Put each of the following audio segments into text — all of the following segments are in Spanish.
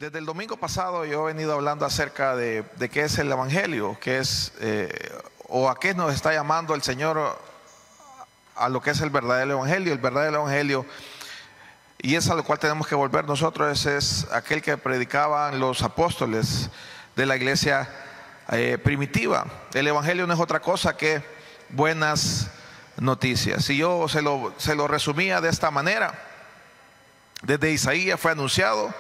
Desde el domingo pasado yo he venido hablando acerca de qué es el Evangelio, qué es o a qué nos está llamando el Señor a lo que es el verdadero Evangelio. El verdadero Evangelio, y es a lo cual tenemos que volver nosotros, es aquel que predicaban los apóstoles de la iglesia primitiva. El Evangelio no es otra cosa que buenas noticias. Y yo se lo resumía de esta manera. Desde Isaías fue anunciado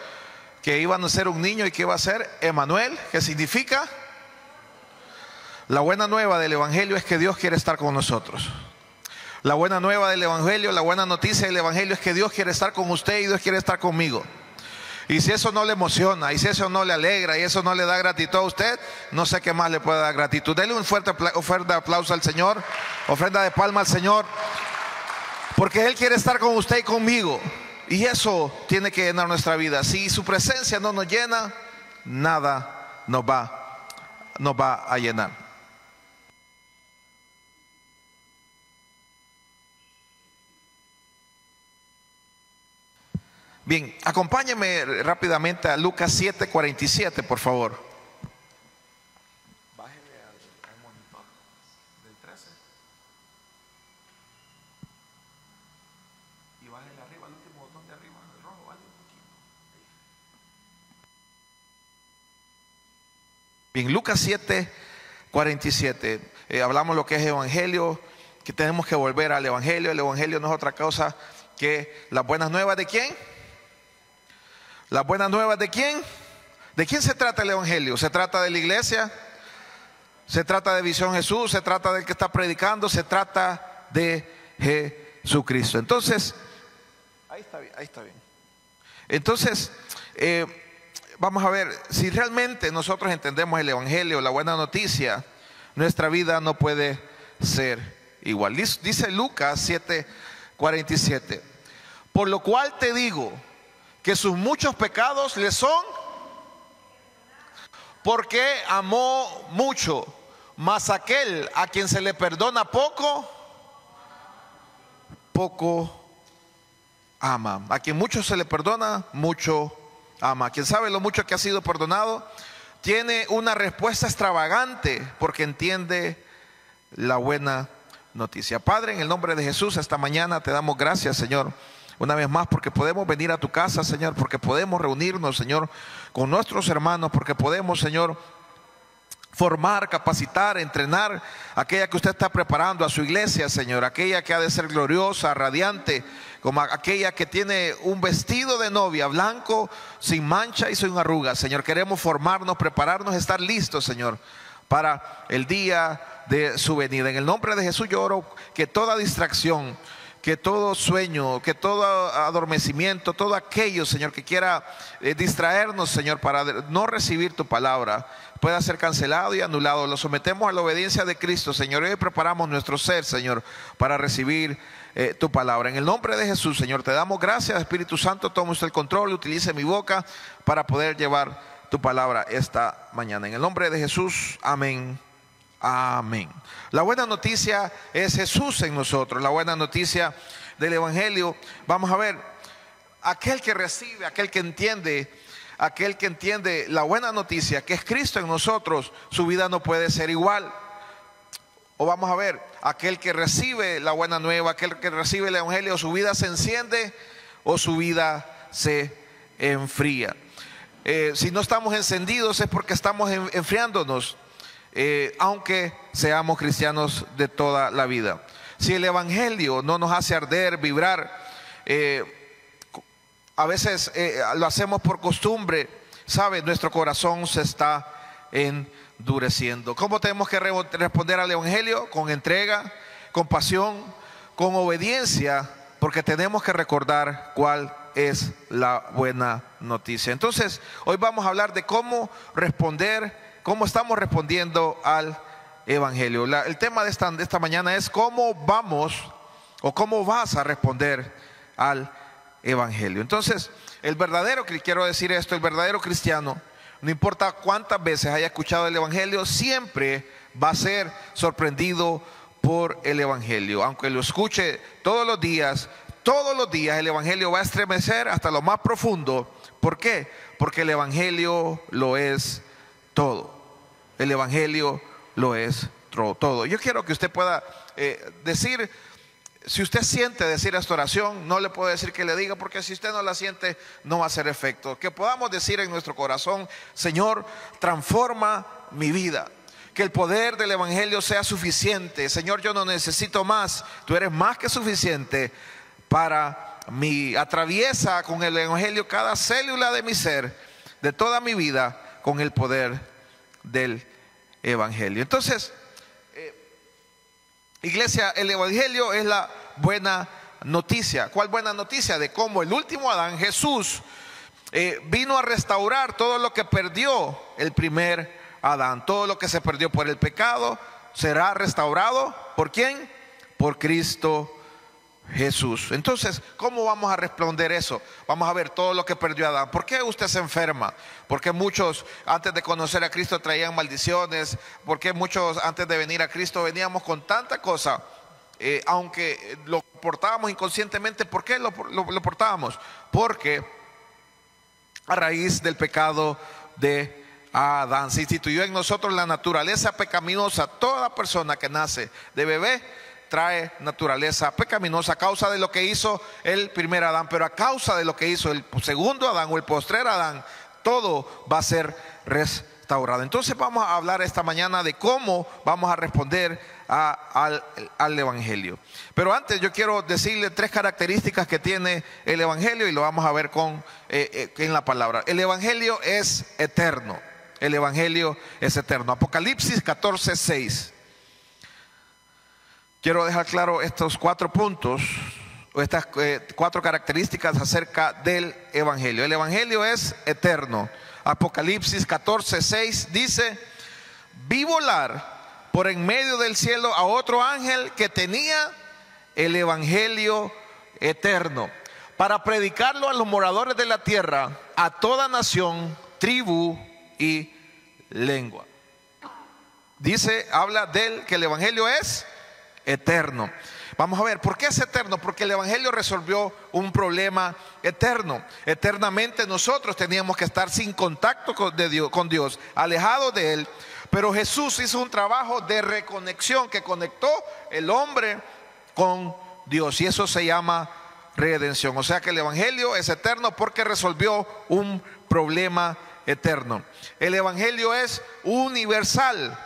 que iba a nacer un niño y que iba a ser Emanuel, que significa, la buena nueva del Evangelio es que Dios quiere estar con nosotros. La buena nueva del Evangelio, la buena noticia del Evangelio es que Dios quiere estar con usted y Dios quiere estar conmigo. Y si eso no le emociona, y si eso no le alegra, y eso no le da gratitud a usted, no sé qué más le puede dar gratitud. Dele un fuerte ofrenda de aplauso al Señor, ofrenda de palma al Señor, porque Él quiere estar con usted y conmigo. Y eso tiene que llenar nuestra vida. Si su presencia no nos llena, nada nos va a llenar. Bien, acompáñeme rápidamente a Lucas 7:47, por favor. Bájele al monitor del 13 y bájele arriba, al último botón de arriba, el rojo, vale un poquito. Bien, Lucas 7:47. Hablamos lo que es evangelio, que tenemos que volver al evangelio. El evangelio no es otra cosa que las buenas nuevas de ¿quién? Las buenas nuevas de ¿quién? ¿De quién se trata el evangelio? ¿Se trata de la iglesia? ¿Se trata de Visión Jesús? ¿Se trata del que está predicando? ¿Se trata de Jesucristo? Entonces, ahí está bien. Entonces, vamos a ver, si realmente nosotros entendemos el evangelio, la buena noticia, nuestra vida no puede ser igual. Dice Lucas 7:47: por lo cual te digo que sus muchos pecados le son, porque amó mucho, mas aquel a quien se le perdona poco, poco ama. A quien mucho se le perdona, mucho ama. Quien sabe lo mucho que ha sido perdonado, tiene una respuesta extravagante porque entiende la buena noticia. Padre, en el nombre de Jesús, esta mañana te damos gracias, Señor, una vez más, porque podemos venir a tu casa, Señor, porque podemos reunirnos, Señor, con nuestros hermanos, porque podemos, Señor, formar, capacitar, entrenar aquella que usted está preparando a su iglesia, Señor, aquella que ha de ser gloriosa, radiante, como aquella que tiene un vestido de novia blanco, sin mancha y sin arrugas. Señor, queremos formarnos, prepararnos, estar listos, Señor, para el día de su venida. En el nombre de Jesús yo oro que toda distracción, que todo sueño, que todo adormecimiento, todo aquello, Señor, que quiera distraernos, Señor, para no recibir tu palabra, pueda ser cancelado y anulado. Lo sometemos a la obediencia de Cristo, Señor, y hoy preparamos nuestro ser, Señor, para recibir tu palabra. En el nombre de Jesús, Señor, te damos gracias. Espíritu Santo, toma usted el control, utilice mi boca para poder llevar tu palabra esta mañana. En el nombre de Jesús, amén. Amén. La buena noticia es Jesús en nosotros. La buena noticia del evangelio, vamos a ver, aquel que recibe, aquel que entiende la buena noticia que es Cristo en nosotros, su vida no puede ser igual. O vamos a ver, aquel que recibe la buena nueva, aquel que recibe el evangelio, su vida se enciende o su vida se enfría. Si no estamos encendidos es porque estamos enfriándonos. Aunque seamos cristianos de toda la vida, si el evangelio no nos hace arder, vibrar, a veces lo hacemos por costumbre, ¿sabe? Nuestro corazón se está endureciendo. ¿Cómo tenemos que responder al evangelio? Con entrega, con pasión, con obediencia, porque tenemos que recordar cuál es la buena noticia. Entonces, hoy vamos a hablar de cómo estamos respondiendo al evangelio. El tema de esta mañana es cómo vamos o cómo vas a responder al evangelio. Entonces, el verdadero cristiano, no importa cuántas veces haya escuchado el evangelio, siempre va a ser sorprendido por el evangelio. Aunque lo escuche todos los días, todos los días el Evangelio va a estremecer hasta lo más profundo. ¿Por qué? Porque el Evangelio lo es todo. El Evangelio lo es todo. Yo quiero que usted pueda decir, si usted siente decir esta oración, no le puedo decir que le diga, porque si usted no la siente, no va a hacer efecto. Que podamos decir en nuestro corazón: Señor, transforma mi vida. Que el poder del Evangelio sea suficiente. Señor, yo no necesito más. Tú eres más que suficiente para mí. Atraviesa con el Evangelio cada célula de mi ser, de toda mi vida, con el poder del Evangelio. Entonces, iglesia, el Evangelio es la buena noticia. ¿Cuál buena noticia? De cómo el último Adán, Jesús, vino a restaurar todo lo que perdió el primer Adán. Todo lo que se perdió por el pecado será restaurado. ¿Por quién? Por Cristo Jesús. Entonces, ¿cómo vamos a responder eso? Vamos a ver todo lo que perdió Adán. ¿Por qué usted se enferma? ¿Por qué muchos antes de conocer a Cristo traían maldiciones? ¿Por qué muchos antes de venir a Cristo veníamos con tanta cosa? Aunque lo portábamos inconscientemente. ¿Por qué lo portábamos? Porque a raíz del pecado de Adán se instituyó en nosotros la naturaleza pecaminosa. Toda persona que nace de bebé trae naturaleza pecaminosa a causa de lo que hizo el primer Adán, pero a causa de lo que hizo el segundo Adán o el postrer Adán, todo va a ser restaurado. Entonces vamos a hablar esta mañana de cómo vamos a responder al Evangelio. Pero antes yo quiero decirle 3 características que tiene el Evangelio, y lo vamos a ver en la palabra. El Evangelio es eterno. El Evangelio es eterno. Apocalipsis 14:6. Quiero dejar claro estos 4 puntos, o estas 4 características acerca del Evangelio. El Evangelio es eterno. Apocalipsis 14:6 dice: vi volar por en medio del cielo a otro ángel que tenía el Evangelio eterno, para predicarlo a los moradores de la tierra, a toda nación, tribu y lengua. Dice, habla del que el Evangelio es eterno. Vamos a ver, ¿por qué es eterno? Porque el Evangelio resolvió un problema eterno. Eternamente nosotros teníamos que estar sin contacto con Dios, alejados de Él. Pero Jesús hizo un trabajo de reconexión que conectó el hombre con Dios, y eso se llama redención. O sea que el Evangelio es eterno porque resolvió un problema eterno. El Evangelio es universal.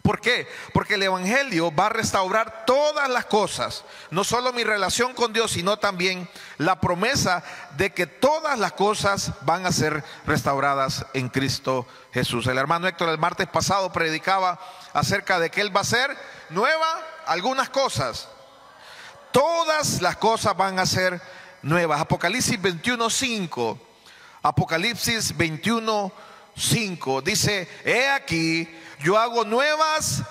¿Por qué? Porque el Evangelio va a restaurar todas las cosas, no solo mi relación con Dios, sino también la promesa de que todas las cosas van a ser restauradas en Cristo Jesús. El hermano Héctor el martes pasado predicaba acerca de que Él va a hacer nueva algunas cosas. Todas las cosas van a ser nuevas. Apocalipsis 21:5. Apocalipsis 21:5 dice: he aquí, yo hago nuevas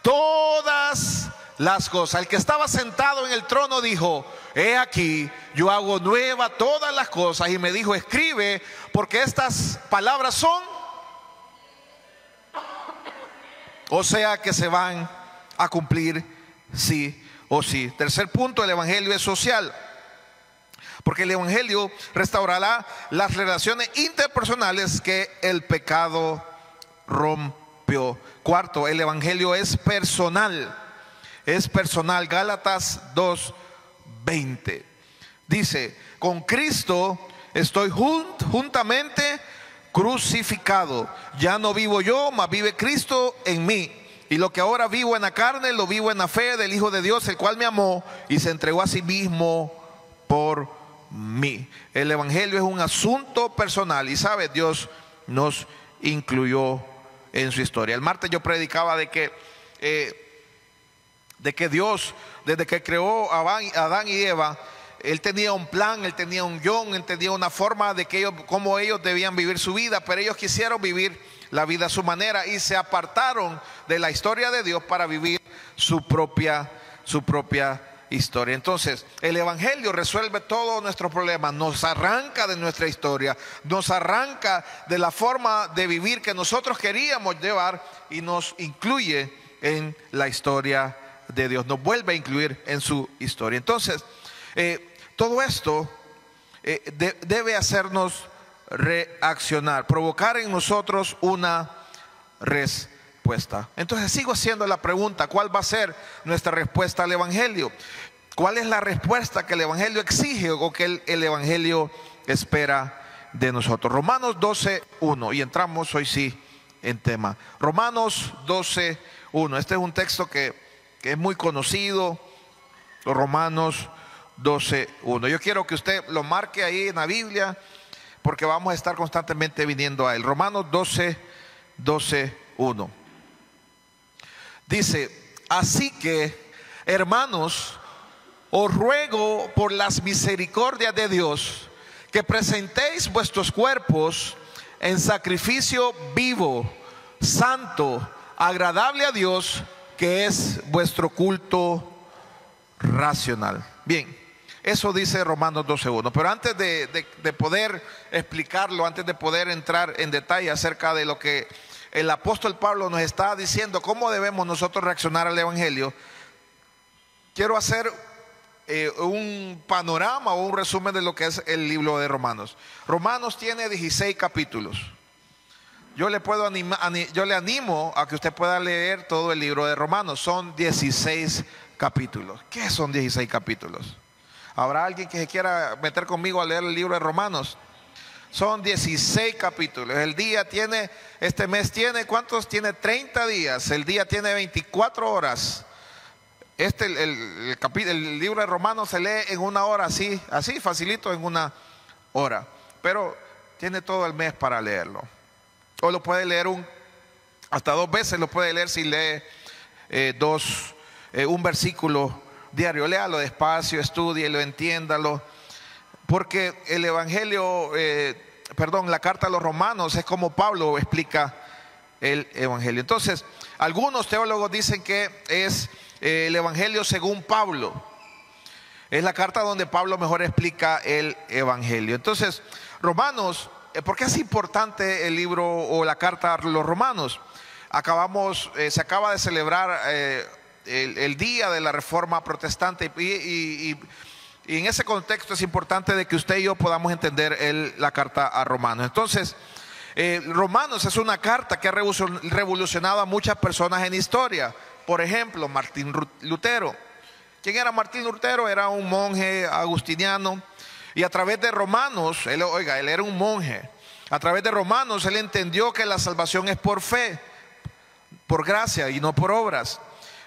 todas las cosas. El que estaba sentado en el trono dijo: he aquí, yo hago nueva todas las cosas. Y me dijo: escribe, porque estas palabras son, o sea que se van a cumplir sí o sí. Tercer punto, el Evangelio es social, porque el Evangelio restaurará las relaciones interpersonales que el pecado rompió. Cuarto, el Evangelio es personal. Es personal. Gálatas 2:20 dice: con Cristo estoy juntamente crucificado. Ya no vivo yo, mas vive Cristo en mí. Y lo que ahora vivo en la carne, lo vivo en la fe del Hijo de Dios, el cual me amó y se entregó a sí mismo por mí. El Evangelio es un asunto personal, y sabe, Dios nos incluyó en su historia. El martes yo predicaba de que Dios, desde que creó a Adán y Eva, Él tenía un plan, Él tenía un guión, Él tenía una forma de que cómo ellos debían vivir su vida, pero ellos quisieron vivir la vida a su manera y se apartaron de la historia de Dios para vivir su propia historia. Entonces, el Evangelio resuelve todos nuestros problemas, nos arranca de nuestra historia, nos arranca de la forma de vivir que nosotros queríamos llevar y nos incluye en la historia de Dios, nos vuelve a incluir en su historia. Entonces, Todo esto debe hacernos reaccionar, provocar en nosotros una respuesta. Entonces sigo haciendo la pregunta: ¿cuál va a ser nuestra respuesta al Evangelio? ¿Cuál es la respuesta que el Evangelio exige o que el Evangelio espera de nosotros? Romanos 12:1, y entramos hoy sí en tema. Romanos 12:1. Este es un texto que es muy conocido. Romanos 12:1. Yo quiero que usted lo marque ahí en la Biblia, porque vamos a estar constantemente viniendo a él. Romanos 12:1. Dice: así que, hermanos, os ruego por las misericordias de Dios que presentéis vuestros cuerpos en sacrificio vivo, santo, agradable a Dios, que es vuestro culto racional. Bien, eso dice Romanos 12:1. Pero antes de poder explicarlo, antes de poder entrar en detalle acerca de lo que el apóstol Pablo nos está diciendo, cómo debemos nosotros reaccionar al Evangelio, quiero hacer un panorama o un resumen de lo que es el libro de Romanos. Romanos tiene 16 capítulos. Yo le animo a que usted pueda leer todo el libro de Romanos. Son 16 capítulos. ¿Qué son 16 capítulos? ¿Habrá alguien que se quiera meter conmigo a leer el libro de Romanos? Son 16 capítulos. El día tiene, este mes tiene, ¿cuántos? Tiene 30 días. El día tiene 24 horas. El libro de Romanos se lee en una hora, así facilito, en una hora. Pero tiene todo el mes para leerlo. O lo puede leer hasta 2 veces, lo puede leer si lee un versículo diario. Léalo despacio, estúdielo, entiéndalo. Porque el Evangelio, la carta a los Romanos es como Pablo explica el Evangelio. Entonces, algunos teólogos dicen que es el Evangelio según Pablo. Es la carta donde Pablo mejor explica el Evangelio. Entonces, Romanos, ¿por qué es importante el libro o la carta a los Romanos? Se acaba de celebrar el día de la Reforma Protestante, y en ese contexto es importante de que usted y yo podamos entender la carta a Romanos. Entonces, Romanos es una carta que ha revolucionado a muchas personas en historia. Por ejemplo, Martín Lutero. ¿Quién era Martín Lutero? Era un monje agustiniano, y a través de Romanos, él era un monje. A través de Romanos él entendió que la salvación es por fe, por gracia y no por obras.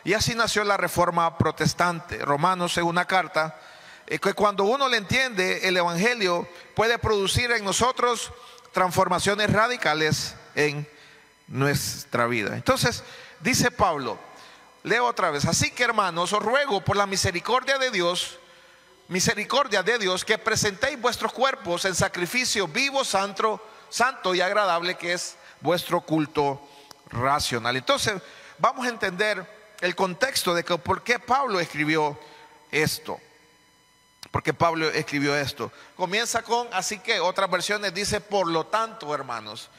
Y así nació la Reforma Protestante. Romanos es una carta que cuando uno le entiende, el Evangelio puede producir en nosotros transformaciones radicales en nuestra vida. Entonces, dice Pablo, leo otra vez: así que, hermanos, os ruego por la misericordia de Dios, que presentéis vuestros cuerpos en sacrificio vivo, santo y agradable, que es vuestro culto racional. Entonces, vamos a entender el contexto de por qué Pablo escribió esto. Porque Pablo escribió esto. Comienza con así que, otras versiones dice por lo tanto, hermanos.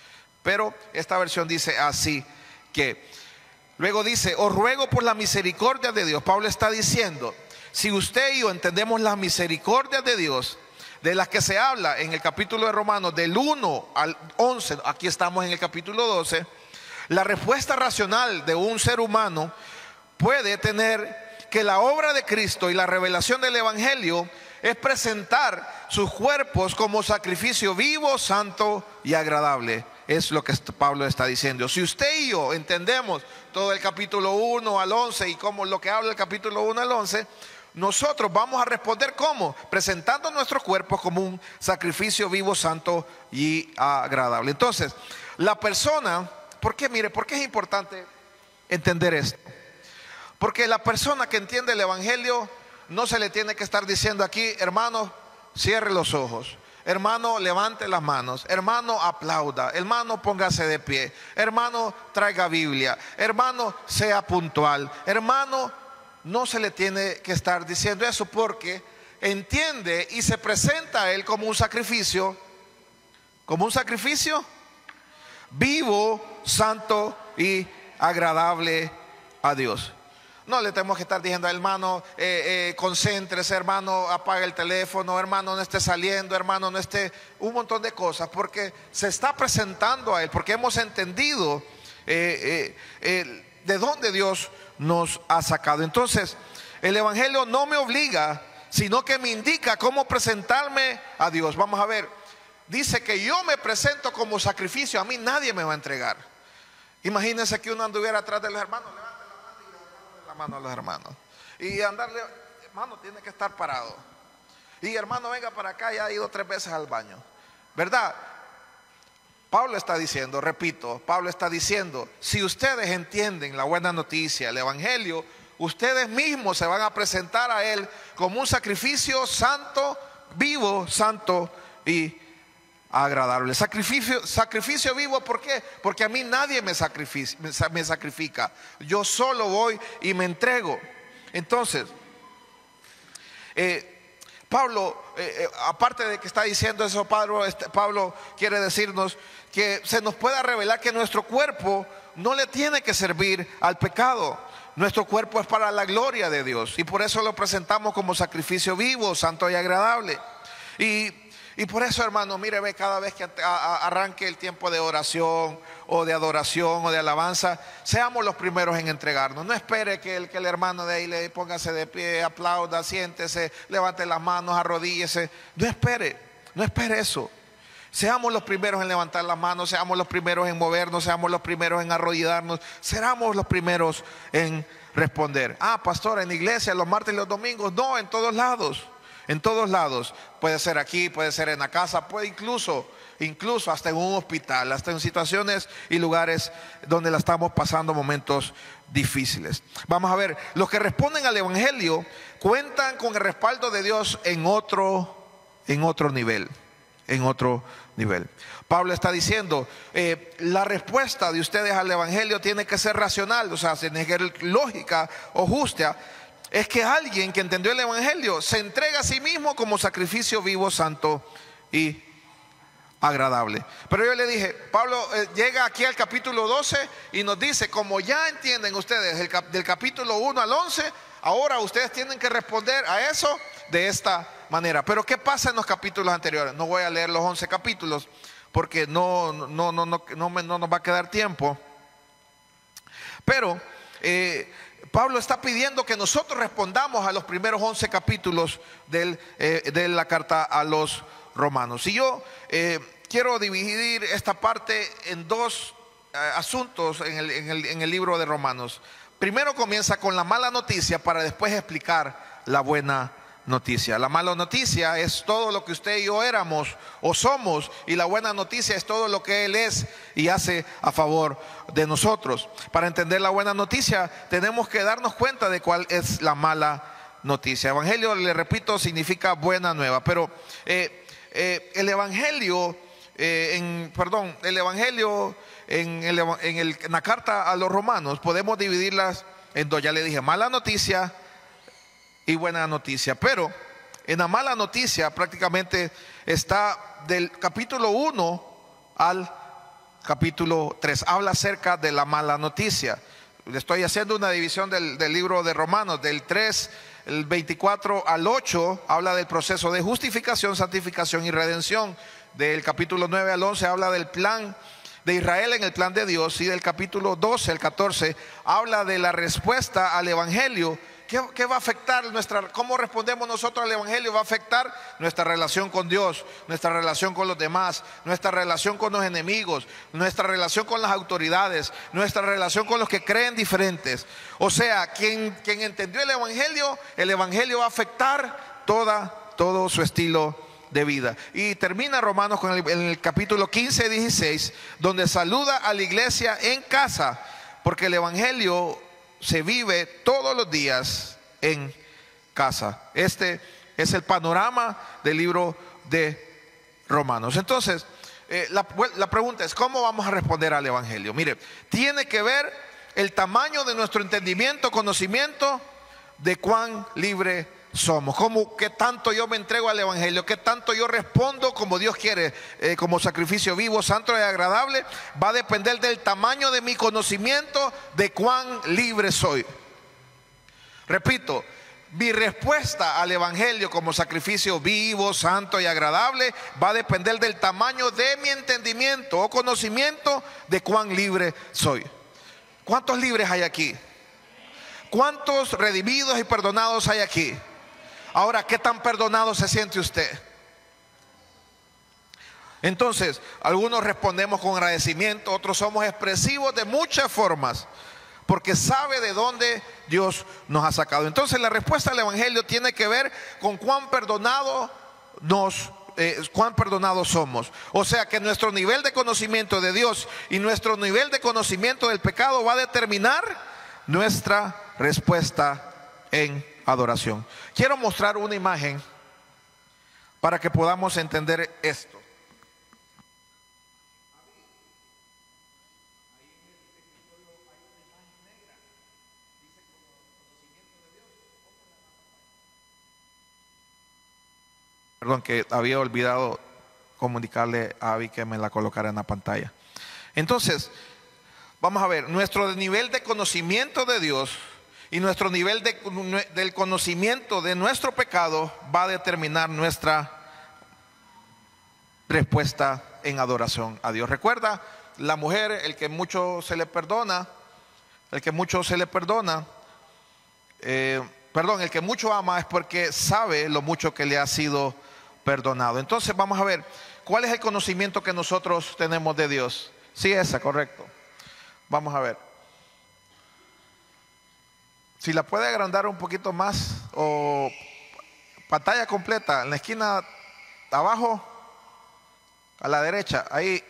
Pero esta versión dice así que. Luego dice, os ruego por la misericordia de Dios. Pablo está diciendo, si usted y yo entendemos las misericordias de Dios, de las que se habla en el capítulo de Romanos, del 1 al 11, aquí estamos en el capítulo 12, la respuesta racional de un ser humano puede tener que la obra de Cristo y la revelación del Evangelio es presentar sus cuerpos como sacrificio vivo, santo y agradable. Es lo que Pablo está diciendo. Si usted y yo entendemos todo el capítulo 1 al 11 y como lo que habla el capítulo 1 al 11, nosotros vamos a responder ¿cómo? Presentando nuestros cuerpos como un sacrificio vivo, santo y agradable. Entonces, la persona, ¿por qué es importante entender esto? Porque la persona que entiende el Evangelio no se le tiene que estar diciendo aquí, hermano, cierre los ojos, hermano, levante las manos, hermano, aplauda, hermano, póngase de pie, hermano, traiga Biblia, hermano, sea puntual, hermano. No se le tiene que estar diciendo eso, porque entiende y se presenta a él como un sacrificio vivo, santo y agradable a Dios. No le tenemos que estar diciendo, hermano, concéntrese, hermano, apague el teléfono, hermano, no esté saliendo, hermano, no esté, un montón de cosas, porque se está presentando a Él, porque hemos entendido de dónde Dios nos ha sacado. Entonces, el Evangelio no me obliga, sino que me indica cómo presentarme a Dios. Vamos a ver, dice que yo me presento como sacrificio, a mí nadie me va a entregar. Imagínense que uno anduviera atrás de los hermanos, levante la mano y levantarle la mano a los hermanos. Y andarle, hermano, tiene que estar parado. Y hermano, venga para acá, ya ha ido 3 veces al baño, ¿verdad? Pablo está diciendo, repito, Pablo está diciendo, si ustedes entienden la buena noticia, el Evangelio, ustedes mismos se van a presentar a Él como un sacrificio santo, vivo, santo y agradable. Sacrificio vivo, ¿por qué? Porque a mí nadie me sacrifica. Yo solo voy y me entrego. Entonces, Pablo, aparte de que está diciendo eso, Pablo quiere decirnos que se nos pueda revelar que nuestro cuerpo no le tiene que servir al pecado. Nuestro cuerpo es para la gloria de Dios y por eso lo presentamos como sacrificio vivo, santo y agradable. Y por eso, hermano, mire, ve, cada vez que arranque el tiempo de oración o de adoración o de alabanza, seamos los primeros en entregarnos. No espere que el hermano de ahí le póngase de pie, aplauda, siéntese, levante las manos, arrodíllese. No espere eso. Seamos los primeros en levantar las manos, seamos los primeros en movernos, seamos los primeros en arrodillarnos, seamos los primeros en responder. Pastor, en la iglesia, los martes y los domingos. No, en todos lados. En todos lados, puede ser aquí, puede ser en la casa, puede incluso hasta en un hospital, hasta en situaciones y lugares donde la estamos pasando momentos difíciles. Vamos a ver, los que responden al Evangelio cuentan con el respaldo de Dios en otro nivel. Pablo está diciendo, la respuesta de ustedes al Evangelio tiene que ser racional, o sea, tiene que ser lógica o justa. Es que alguien que entendió el Evangelio se entrega a sí mismo como sacrificio vivo, santo y agradable. Pero yo le dije, Pablo llega aquí al capítulo 12 y nos dice, como ya entienden ustedes del capítulo 1 al 11, ahora ustedes tienen que responder a eso de esta manera. Pero ¿qué pasa en los capítulos anteriores? No voy a leer los 11 capítulos porque no nos va a quedar tiempo. Pero Pablo está pidiendo que nosotros respondamos a los primeros 11 capítulos de la carta a los romanos. Y yo quiero dividir esta parte en 2 asuntos en el libro de Romanos. Primero comienza con la mala noticia para después explicar la buena noticia. La mala noticia es todo lo que usted y yo éramos o somos, y la buena noticia es todo lo que Él es y hace a favor de nosotros. Para entender la buena noticia tenemos que darnos cuenta de cuál es la mala noticia. Evangelio, le repito, significa buena nueva, pero el Evangelio en la carta a los romanos podemos dividirlas en 2. Ya le dije, mala noticia y buena noticia. Pero en la mala noticia prácticamente está del capítulo 1 al capítulo 3. Habla acerca de la mala noticia. Le estoy haciendo una división del libro de Romanos. Del 3, el 24 al 8 habla del proceso de justificación, santificación y redención. Del capítulo 9 al 11 habla del plan de Israel en el plan de Dios. Y del capítulo 12 al 14 habla de la respuesta al Evangelio. ¿Qué va a afectar cómo respondemos nosotros al Evangelio? Va a afectar nuestra relación con Dios, nuestra relación con los demás, nuestra relación con los enemigos, nuestra relación con las autoridades, nuestra relación con los que creen diferentes. O sea, quien entendió el Evangelio va a afectar todo su estilo de vida. Y termina Romanos en el capítulo 15 y 16, donde saluda a la iglesia en casa, porque el Evangelio se vive todos los días en casa. Este es el panorama del libro de Romanos. Entonces, la pregunta es, ¿cómo vamos a responder al Evangelio? Mire, tiene que ver el tamaño de nuestro entendimiento, conocimiento de cuán libre somos. ¿Qué tanto yo me entrego al Evangelio? ¿Qué tanto yo respondo como Dios quiere, como sacrificio vivo, santo y agradable? Va a depender del tamaño de mi conocimiento de cuán libre soy. Repito, mi respuesta al Evangelio como sacrificio vivo, santo y agradable va a depender del tamaño de mi entendimiento o conocimiento de cuán libre soy. ¿Cuántos libres hay aquí? ¿Cuántos redimidos y perdonados hay aquí? Ahora, ¿qué tan perdonado se siente usted? Entonces, algunos respondemos con agradecimiento, otros somos expresivos de muchas formas, porque sabe de dónde Dios nos ha sacado. Entonces, la respuesta al Evangelio tiene que ver con cuán perdonados somos. O sea que nuestro nivel de conocimiento de Dios y nuestro nivel de conocimiento del pecado va a determinar nuestra respuesta en adoración. Quiero mostrar una imagen para que podamos entender esto. Perdón, que había olvidado comunicarle a Abby que me la colocara en la pantalla. Entonces, vamos a ver, nuestro nivel de conocimiento de Dios y nuestro nivel del conocimiento de nuestro pecado va a determinar nuestra respuesta en adoración a Dios. Recuerda, la mujer, el que mucho se le perdona, el que mucho ama es porque sabe lo mucho que le ha sido perdonado. Entonces vamos a ver, ¿cuál es el conocimiento que nosotros tenemos de Dios? Sí, esa, correcto. Vamos a ver. Si la puede agrandar un poquito más, o pantalla completa, en la esquina abajo, a la derecha, ahí.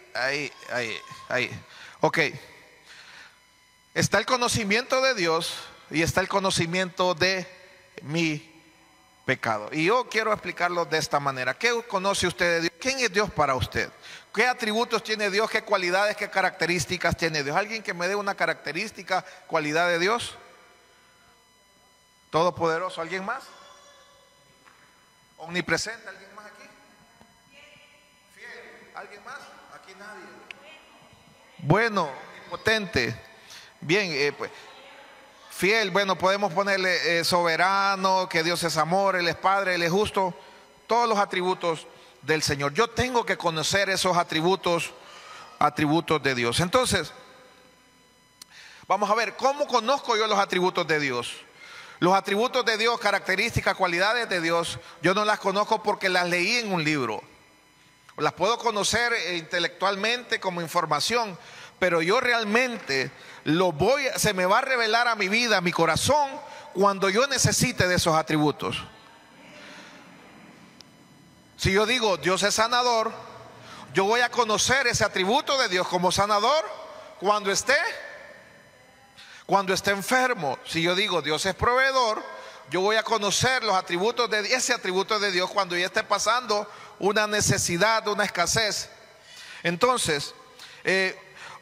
Ok. Está el conocimiento de Dios y está el conocimiento de mi pecado. Y yo quiero explicarlo de esta manera. ¿Qué conoce usted de Dios? ¿Quién es Dios para usted? ¿Qué atributos tiene Dios? ¿Qué cualidades, qué características tiene Dios? ¿Alguien que me dé una característica, cualidad de Dios? Todopoderoso. ¿Alguien más? Omnipresente. ¿Alguien más aquí? Fiel. ¿Alguien más? Aquí nadie. Bueno, potente. Bien, pues fiel, bueno, podemos ponerle soberano, que Dios es amor, Él es Padre, Él es justo, todos los atributos del Señor. Yo tengo que conocer esos atributos de Dios. Entonces, vamos a ver, ¿cómo conozco yo los atributos de Dios? Los atributos de Dios, características, cualidades de Dios, yo no las conozco porque las leí en un libro. Las puedo conocer intelectualmente como información, pero yo realmente se me va a revelar a mi vida, a mi corazón, cuando yo necesite de esos atributos. Si yo digo Dios es sanador, yo voy a conocer ese atributo de Dios como sanador cuando esté enfermo. Si yo digo Dios es proveedor, yo voy a conocer los atributos de ese atributo de Dios cuando ya esté pasando una necesidad, una escasez. Entonces,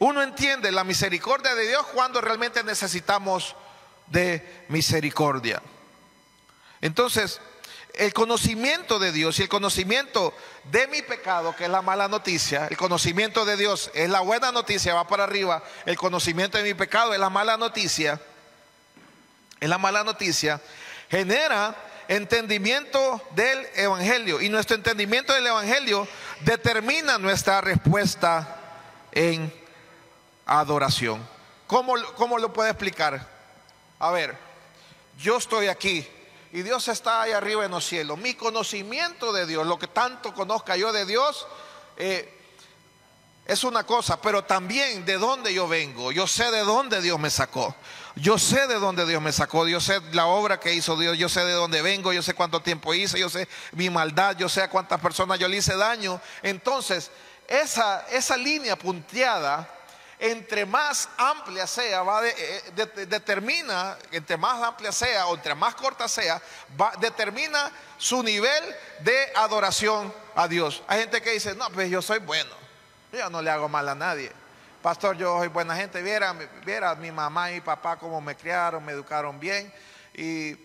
uno entiende la misericordia de Dios cuando realmente necesitamos de misericordia. Entonces, el conocimiento de Dios y el conocimiento de mi pecado, que es la mala noticia, el conocimiento de Dios es la buena noticia, va para arriba. El conocimiento de mi pecado es la mala noticia. Genera entendimiento del Evangelio, y nuestro entendimiento del Evangelio determina nuestra respuesta en adoración. ¿Cómo lo puedo explicar? A ver, yo estoy aquí y Dios está ahí arriba en los cielos. Mi conocimiento de Dios, lo que tanto conozca yo de Dios, es una cosa, pero también de dónde yo vengo. Yo sé de dónde Dios me sacó. Yo sé la obra que hizo Dios, yo sé de dónde vengo, yo sé cuánto tiempo hice, yo sé mi maldad, yo sé a cuántas personas yo le hice daño. Entonces, esa línea punteada, entre más amplia sea, determina, entre más amplia sea o entre más corta sea, determina su nivel de adoración a Dios. Hay gente que dice, no, pues yo soy bueno, yo no le hago mal a nadie. Pastor, yo soy buena gente. Viera mi mamá y mi papá cómo me criaron, me educaron bien, y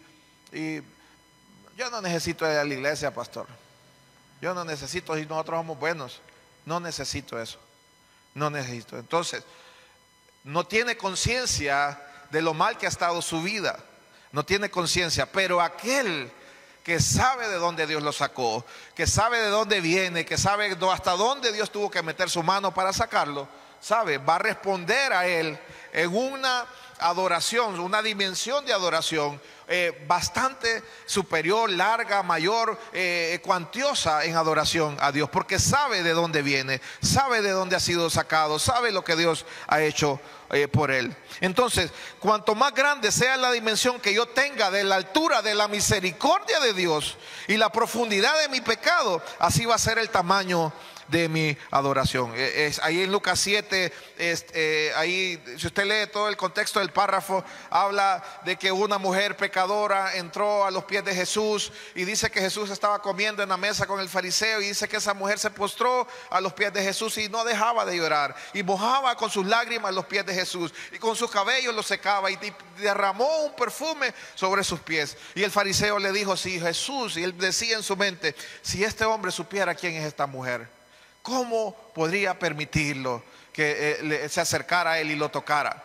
yo no necesito ir a la iglesia, pastor. Yo no necesito, si nosotros somos buenos, no necesito eso. No necesito. Entonces, no tiene conciencia de lo mal que ha estado su vida. no tiene conciencia, pero aquel que sabe de dónde Dios lo sacó, que sabe de dónde viene, que sabe hasta dónde Dios tuvo que meter su mano para sacarlo, sabe, va a responder a Él en una adoración, una dimensión de adoración bastante superior, larga, mayor, cuantiosa en adoración a Dios, porque sabe de dónde viene, sabe de dónde ha sido sacado, sabe lo que Dios ha hecho por él. Entonces, cuanto más grande sea la dimensión que yo tenga de la altura de la misericordia de Dios y la profundidad de mi pecado, así va a ser el tamaño de mi adoración. Ahí en Lucas 7, ahí si usted lee todo el contexto del párrafo, habla de que una mujer pecadora entró a los pies de Jesús y dice que Jesús estaba comiendo en la mesa con el fariseo, y dice que esa mujer se postró a los pies de Jesús y no dejaba de llorar, y mojaba con sus lágrimas los pies de Jesús, y con sus cabellos los secaba, y derramó un perfume sobre sus pies. Y el fariseo le dijo: si Jesús, y él decía en su mente, si este hombre supiera quién es esta mujer, ¿cómo podría permitirlo que se acercara a él y lo tocara?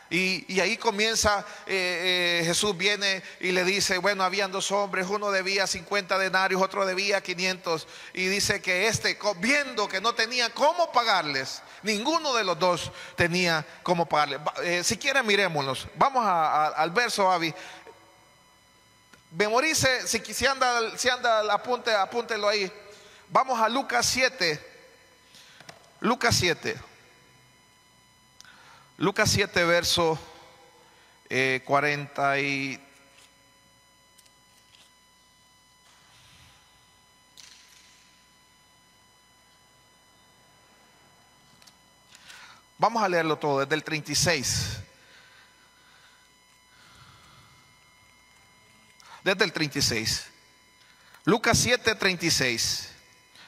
Y ahí comienza, Jesús viene y le dice: bueno, habían dos hombres, uno debía 50 denarios, otro debía 500. Y dice que viendo que no tenía cómo pagarles, ninguno de los dos tenía cómo pagarles. Si quieren, mirémoslos. Vamos al verso, Avi. Memorice, si anda apúntelo ahí. Vamos a Lucas 7. Lucas 7. Lucas 7, verso 40 y... Vamos a leerlo todo desde el 36. Desde el 36. Lucas 7, 36.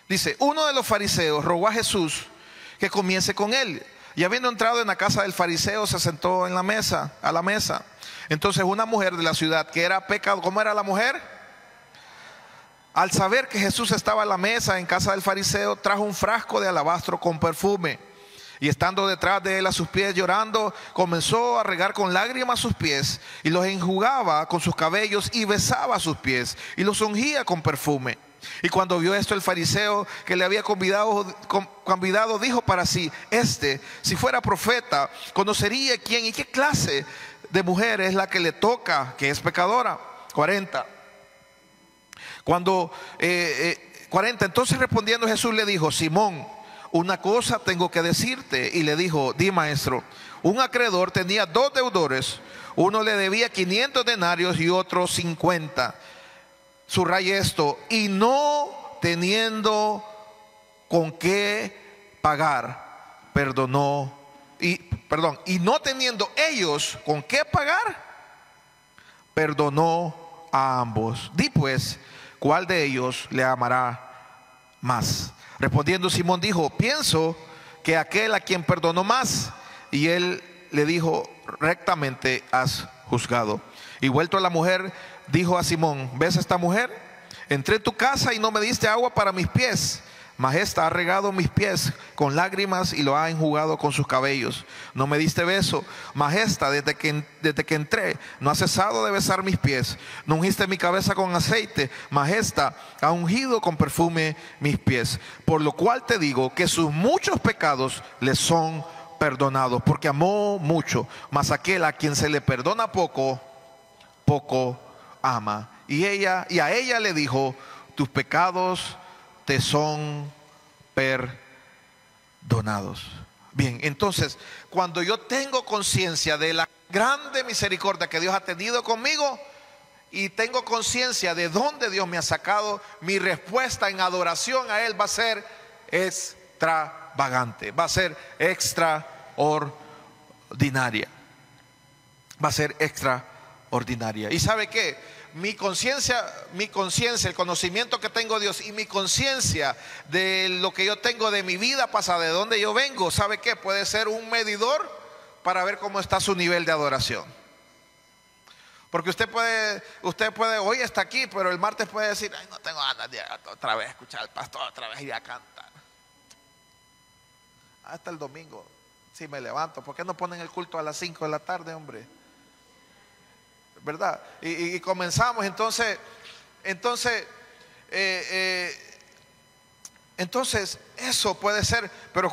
Dice: uno de los fariseos rogó a Jesús que comiese con él. Y habiendo entrado en la casa del fariseo, se sentó a la mesa. Entonces una mujer de la ciudad que era pecadora, ¿cómo era la mujer? Al saber que Jesús estaba a la mesa en casa del fariseo, trajo un frasco de alabastro con perfume. Y estando detrás de él a sus pies llorando, comenzó a regar con lágrimas sus pies, y los enjugaba con sus cabellos, y besaba sus pies, y los ungía con perfume. Y cuando vio esto el fariseo que le había convidado, dijo para sí: si fuera profeta, conocería quién y qué clase de mujer es la que le toca, que es pecadora. 40. 40. Entonces respondiendo Jesús le dijo: Simón, una cosa tengo que decirte. Y le dijo: di, maestro. Un acreedor tenía dos deudores, uno le debía 500 denarios y otro 50. Subraya esto: y no teniendo con qué pagar, y no teniendo ellos con qué pagar, perdonó a ambos. Di pues, ¿cuál de ellos le amará más? Respondiendo Simón dijo: pienso que aquel a quien perdonó más. Y él le dijo: rectamente has juzgado. Y vuelto a la mujer, dijo a Simón: ¿ves esta mujer? Entré en tu casa y no me diste agua para mis pies, mas esta ha regado mis pies con lágrimas y lo ha enjugado con sus cabellos. No me diste beso, mas esta desde que entré no ha cesado de besar mis pies. No ungiste mi cabeza con aceite, mas esta ha ungido con perfume mis pies. Por lo cual te digo que sus muchos pecados le son perdonados, porque amó mucho. Mas aquel a quien se le perdona poco, poco ama. Y a ella le dijo: tus pecados te son perdonados. Bien, entonces, cuando yo tengo conciencia de la grande misericordia que Dios ha tenido conmigo, y tengo conciencia de dónde Dios me ha sacado, mi respuesta en adoración a Él va a ser extravagante, va a ser extraordinaria. Va a ser extraordinaria. ¿Y sabe qué? Mi conciencia, el conocimiento que tengo de Dios y mi conciencia de lo que yo tengo de mi vida pasada, de dónde yo vengo, ¿sabe qué? Puede ser un medidor para ver cómo está su nivel de adoración. Porque usted puede, hoy está aquí, pero el martes puede decir: ay, no tengo ganas de otra vez escuchar al pastor, otra vez ir a cantar. Hasta el domingo, si me levanto. ¿Por qué no ponen el culto a las 5 de la tarde, hombre? ¿verdad? Y comenzamos, entonces, eso puede ser, pero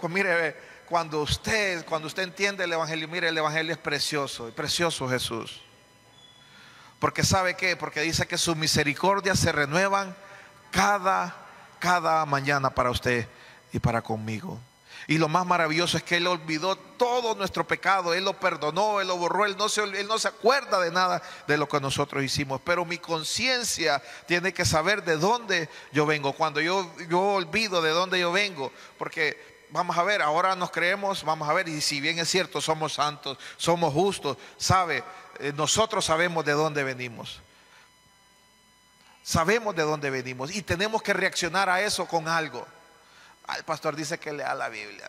mire, cuando usted entiende el Evangelio, mire, el Evangelio es precioso Jesús. Porque ¿sabe qué? Porque dice que sus misericordias se renuevan cada mañana para usted y para conmigo. Y lo más maravilloso es que Él olvidó todo nuestro pecado, Él lo perdonó, Él lo borró, Él no se acuerda de nada de lo que nosotros hicimos. Pero mi conciencia tiene que saber de dónde yo vengo. Cuando yo olvido de dónde yo vengo, porque vamos a ver, ahora nos creemos, vamos a ver, y si bien es cierto, somos santos, somos justos, nosotros sabemos de dónde venimos. Sabemos de dónde venimos y tenemos que reaccionar a eso con algo. El pastor dice que lea la Biblia.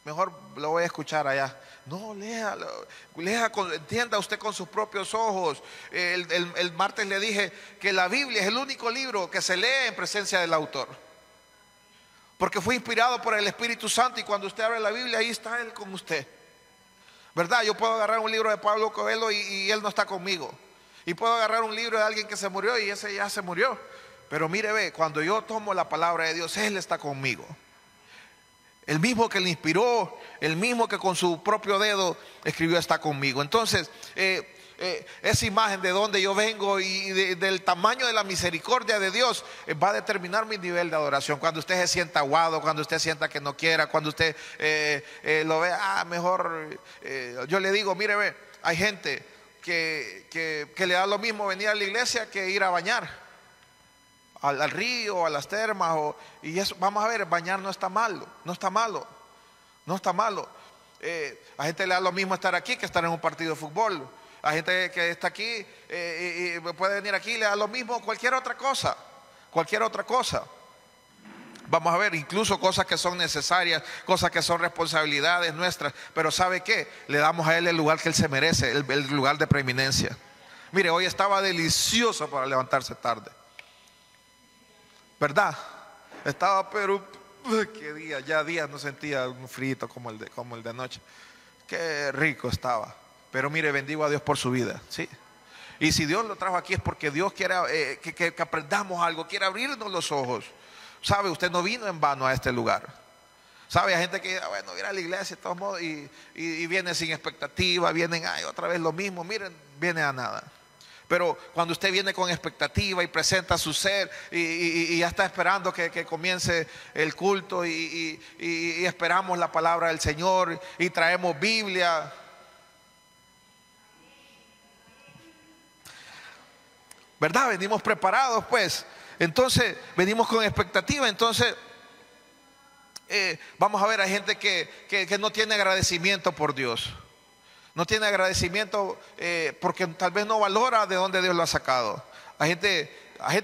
Mejor lo voy a escuchar allá. No, léalo. Entienda usted con sus propios ojos. El martes le dije que la Biblia es el único libro que se lee en presencia del autor. Porque fue inspirado por el Espíritu Santo y cuando usted abre la Biblia, ahí está Él con usted. ¿Verdad? Yo puedo agarrar un libro de Pablo Coelho y Él no está conmigo. Y puedo agarrar un libro de alguien que se murió y ese ya se murió. Pero mire, cuando yo tomo la palabra de Dios, Él está conmigo. El mismo que le inspiró, el mismo que con su propio dedo escribió, está conmigo. Entonces, esa imagen de donde yo vengo y del tamaño de la misericordia de Dios va a determinar mi nivel de adoración. Cuando usted se sienta aguado, cuando usted sienta que no quiera, cuando usted lo ve, mejor, yo le digo, mire, hay gente que le da lo mismo venir a la iglesia que ir a bañar. Al río, a las termas, y eso, vamos a ver, bañar no está malo. A gente le da lo mismo estar aquí que estar en un partido de fútbol. A gente que está aquí y puede venir aquí, le da lo mismo cualquier otra cosa. Vamos a ver, incluso cosas que son necesarias, cosas que son responsabilidades nuestras, pero ¿sabe qué? Le damos a Él el lugar que Él se merece, el lugar de preeminencia. Mire, hoy estaba delicioso para levantarse tarde, ¿verdad? Estaba, pero qué día, ya días no sentía un frito como el de anoche. Qué rico estaba. Pero mire, bendigo a Dios por su vida, ¿sí? Y si Dios lo trajo aquí es porque Dios quiere que aprendamos algo, quiere abrirnos los ojos. ¿Sabe? Usted no vino en vano a este lugar. ¿Sabe? Hay gente que, bueno, viene a la iglesia de todos modos y viene sin expectativa, vienen, otra vez lo mismo, miren, viene a nada. Pero cuando usted viene con expectativa y presenta su ser y ya está esperando que comience el culto y esperamos la palabra del Señor y traemos Biblia. ¿Verdad? Venimos preparados, pues. Entonces, venimos con expectativa. Entonces, vamos a ver, hay gente que no tiene agradecimiento por Dios. No tiene agradecimiento porque tal vez no valora de dónde Dios lo ha sacado. Hay gente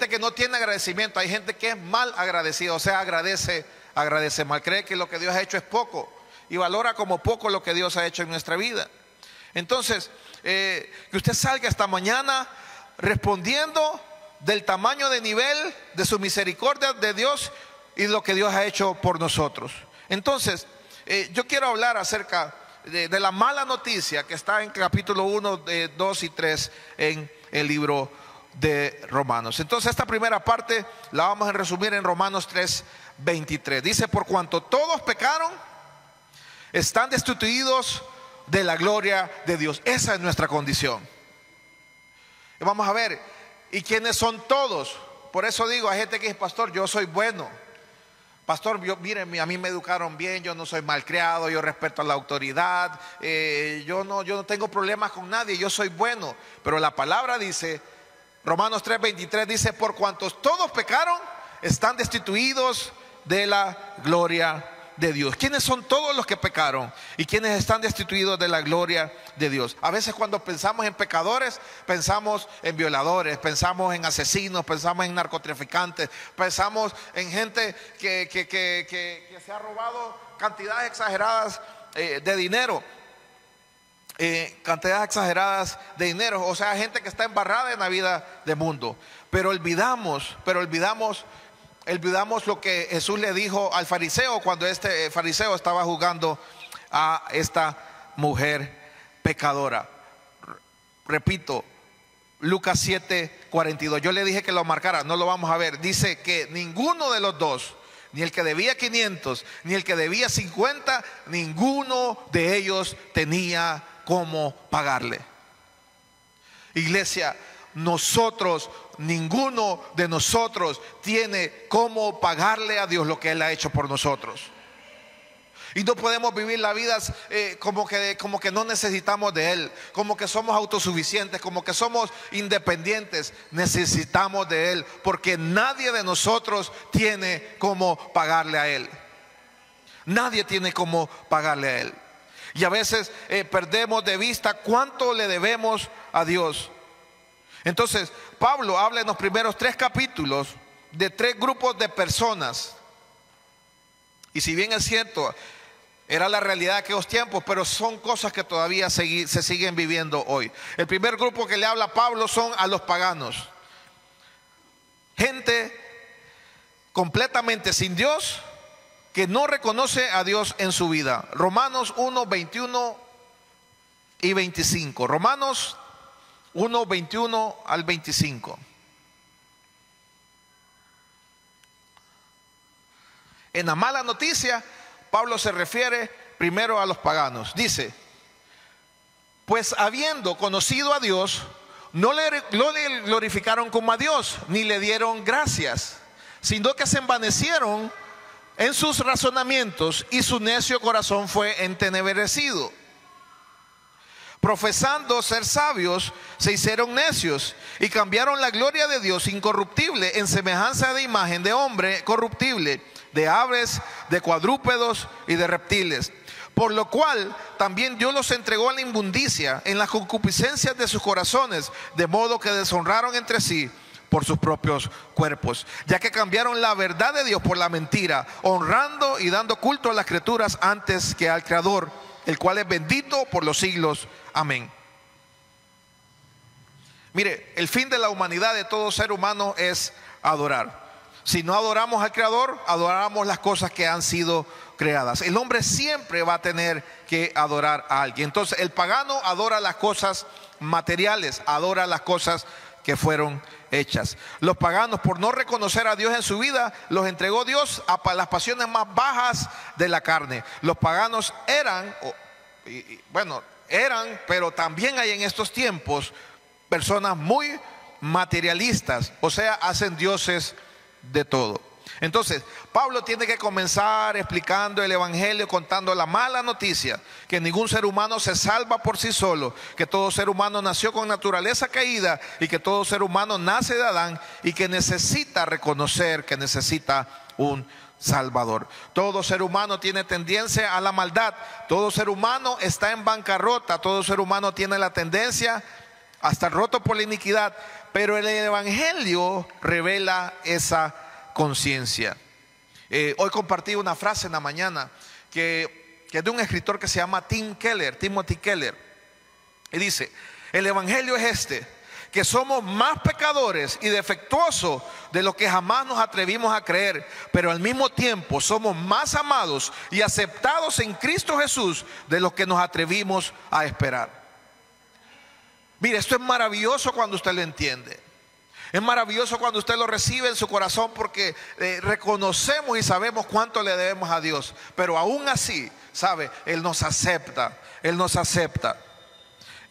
que no tiene agradecimiento. Hay gente que es mal agradecida, o sea, agradece mal. Cree que lo que Dios ha hecho es poco y valora como poco lo que Dios ha hecho en nuestra vida. Entonces, que usted salga esta mañana respondiendo del tamaño de nivel de su misericordia de Dios y lo que Dios ha hecho por nosotros. Entonces, yo quiero hablar acerca de la mala noticia que está en capítulo 1, 2 y 3 en el libro de Romanos. Entonces esta primera parte la vamos a resumir en Romanos 3:23. Dice: por cuanto todos pecaron, están destituidos de la gloria de Dios. Esa es nuestra condición. Y vamos a ver, ¿y quiénes son todos? Por eso digo, hay gente que dice: pastor, yo soy bueno. Pastor, miren, a mí me educaron bien, yo no soy malcriado, yo respeto a la autoridad, yo no tengo problemas con nadie, yo soy bueno. Pero la palabra dice, Romanos 3:23 dice: por cuantos todos pecaron, están destituidos de la gloria de Dios. ¿Quiénes son todos los que pecaron y quiénes están destituidos de la gloria de Dios? A veces cuando pensamos en pecadores, pensamos en violadores, pensamos en asesinos, pensamos en narcotraficantes, pensamos en gente que se ha robado cantidades exageradas de dinero. Cantidades exageradas de dinero, o sea, gente que está embarrada en la vida de mundo. Pero olvidamos lo que Jesús le dijo al fariseo cuando este fariseo estaba juzgando a esta mujer pecadora. Repito, Lucas 7:42. Yo le dije que lo marcara, no lo vamos a ver. Dice que ninguno de los dos, ni el que debía 500, ni el que debía 50, ninguno de ellos tenía cómo pagarle. Iglesia, ninguno de nosotros tiene cómo pagarle a Dios lo que Él ha hecho por nosotros. Y no podemos vivir la vida como que no necesitamos de Él, como que somos autosuficientes, como que somos independientes. Necesitamos de Él, porque nadie de nosotros tiene cómo pagarle a Él. Nadie tiene cómo pagarle a Él. Y a veces perdemos de vista cuánto le debemos a Dios. Entonces, Pablo habla en los primeros 3 capítulos de 3 grupos de personas. Y si bien es cierto, era la realidad de aquellos tiempos, pero son cosas que todavía se siguen viviendo hoy. El primer grupo que le habla Pablo son a los paganos. Gente completamente sin Dios, que no reconoce a Dios en su vida. Romanos 1, 21 y 25. Romanos 1, 21 al 25. En la mala noticia, Pablo se refiere primero a los paganos. Dice: pues habiendo conocido a Dios, no le glorificaron como a Dios, ni le dieron gracias, sino que se envanecieron en sus razonamientos, y su necio corazón fue entenebrecido. Profesando ser sabios, se hicieron necios y cambiaron la gloria de Dios incorruptible en semejanza de imagen de hombre corruptible, de aves, de cuadrúpedos y de reptiles. Por lo cual también Dios los entregó a la inmundicia en las concupiscencias de sus corazones, de modo que deshonraron entre sí por sus propios cuerpos, ya que cambiaron la verdad de Dios por la mentira, honrando y dando culto a las criaturas antes que al Creador, el cual es bendito por los siglos. Amén. Mire, el fin de la humanidad, de todo ser humano, es adorar. Si no adoramos al Creador, adoramos las cosas que han sido creadas. El hombre siempre va a tener que adorar a alguien. Entonces el pagano adora las cosas materiales, adora las cosas que fueron hechas. Los paganos, por no reconocer a Dios en su vida, los entregó Dios a las pasiones más bajas de la carne. Los paganos eran, pero también hay en estos tiempos personas muy materialistas, o sea, hacen dioses de todo. Entonces, Pablo tiene que comenzar explicando el evangelio, contando la mala noticia, que ningún ser humano se salva por sí solo, que todo ser humano nació con naturaleza caída y que todo ser humano nace de Adán y que necesita reconocer que necesita un Salvador. Todo ser humano tiene tendencia a la maldad, todo ser humano está en bancarrota, todo ser humano tiene la tendencia a estar roto por la iniquidad, pero el evangelio revela esa conciencia. Hoy compartí una frase en la mañana que es de un escritor que se llama Timothy Keller, y dice: el evangelio es que somos más pecadores y defectuosos de lo que jamás nos atrevimos a creer, pero al mismo tiempo somos más amados y aceptados en Cristo Jesús de lo que nos atrevimos a esperar. Mire, esto es maravilloso cuando usted lo entiende. Es maravilloso cuando usted lo recibe en su corazón, porque reconocemos y sabemos cuánto le debemos a Dios. Pero aún así, ¿sabe? Él nos acepta. Él nos acepta.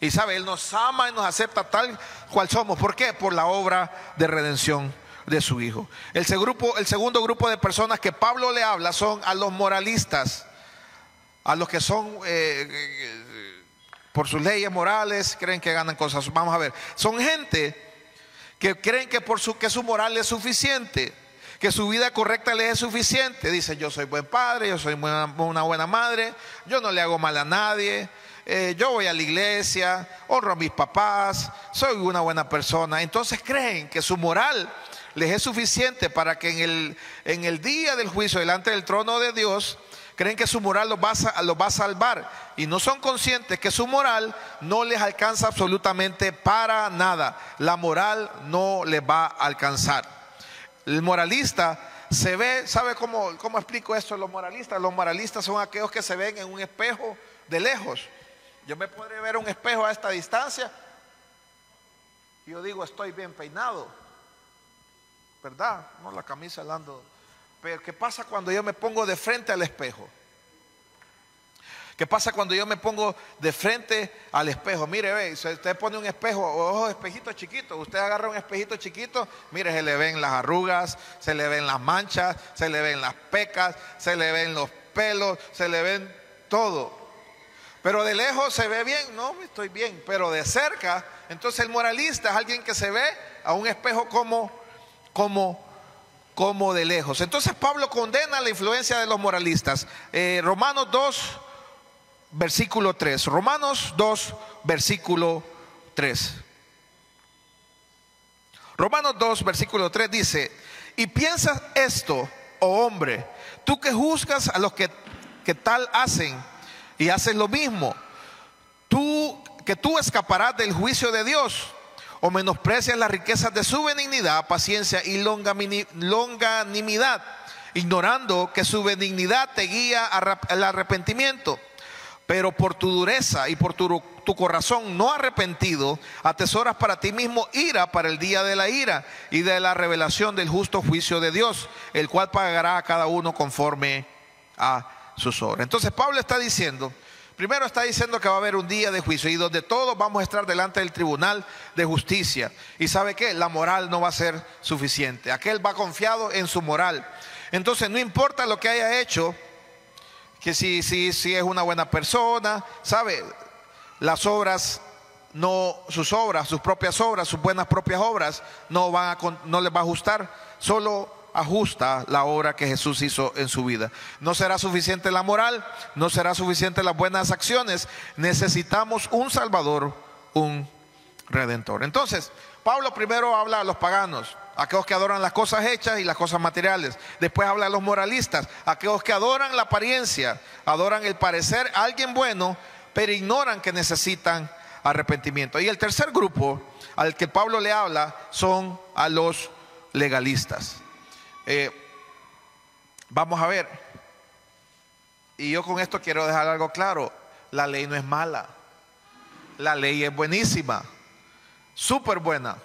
Y ¿sabe? Él nos ama y nos acepta tal cual somos. ¿Por qué? Por la obra de redención de su Hijo. El segundo grupo de personas que Pablo le habla son a los moralistas. A los que son, por sus leyes morales, creen que ganan cosas. Vamos a ver. Son gente que creen que que su moral es suficiente, que su vida correcta les es suficiente. Dice: yo soy buen padre, yo soy una buena madre, yo no le hago mal a nadie, yo voy a la iglesia, honro a mis papás, soy una buena persona. Entonces creen que su moral les es suficiente para que en el día del juicio delante del trono de Dios, creen que su moral los va a salvar, y no son conscientes que su moral no les alcanza absolutamente para nada. La moral no les va a alcanzar. El moralista se ve, ¿sabe cómo explico esto? Los moralistas son aquellos que se ven en un espejo de lejos. Yo me podré ver un espejo a esta distancia y yo digo estoy bien peinado, ¿verdad? No, la camisa la ando. Pero ¿qué pasa cuando yo me pongo de frente al espejo? ¿Qué pasa cuando yo me pongo de frente al espejo? Mire, ve, si usted pone un espejo, ojos espejitos chiquitos, usted agarra un espejito chiquito, mire, se le ven las arrugas, se le ven las manchas, se le ven las pecas, se le ven los pelos, se le ven todo. Pero de lejos se ve bien, no, estoy bien, pero de cerca, entonces el moralista es alguien que se ve a un espejo como de lejos. Entonces Pablo condena la influencia de los moralistas. Romanos 2, versículo 3. Romanos 2, versículo 3. Romanos 2, versículo 3 dice: y piensas esto, oh hombre, tú que juzgas a los que tal hacen y haces lo mismo, tú escaparás del juicio de Dios, o menosprecias las riquezas de su benignidad, paciencia y longanimidad, ignorando que su benignidad te guía al arrepentimiento. Pero por tu dureza y por tu corazón no arrepentido, atesoras para ti mismo ira para el día de la ira y de la revelación del justo juicio de Dios, el cual pagará a cada uno conforme a sus obras. Entonces Pablo está diciendo, primero está diciendo que va a haber un día de juicio y donde todos vamos a estar delante del tribunal de justicia. Y ¿sabe qué? La moral no va a ser suficiente. Aquel va confiado en su moral. Entonces no importa lo que haya hecho, que si es una buena persona, ¿sabe? Las obras, no, sus propias obras, sus buenas propias obras no les va a ajustar, solo ajusta la obra que Jesús hizo en su vida. No será suficiente la moral, no será suficiente las buenas acciones. Necesitamos un Salvador, un Redentor. Entonces, Pablo primero habla a los paganos, aquellos que adoran las cosas hechas y las cosas materiales. Después habla a los moralistas, aquellos que adoran la apariencia, adoran el parecer a alguien bueno, pero ignoran que necesitan arrepentimiento. Y el tercer grupo al que Pablo le habla son a los legalistas. Vamos a ver, y yo con esto quiero dejar algo claro: la ley no es mala, la ley es buenísima, súper buena,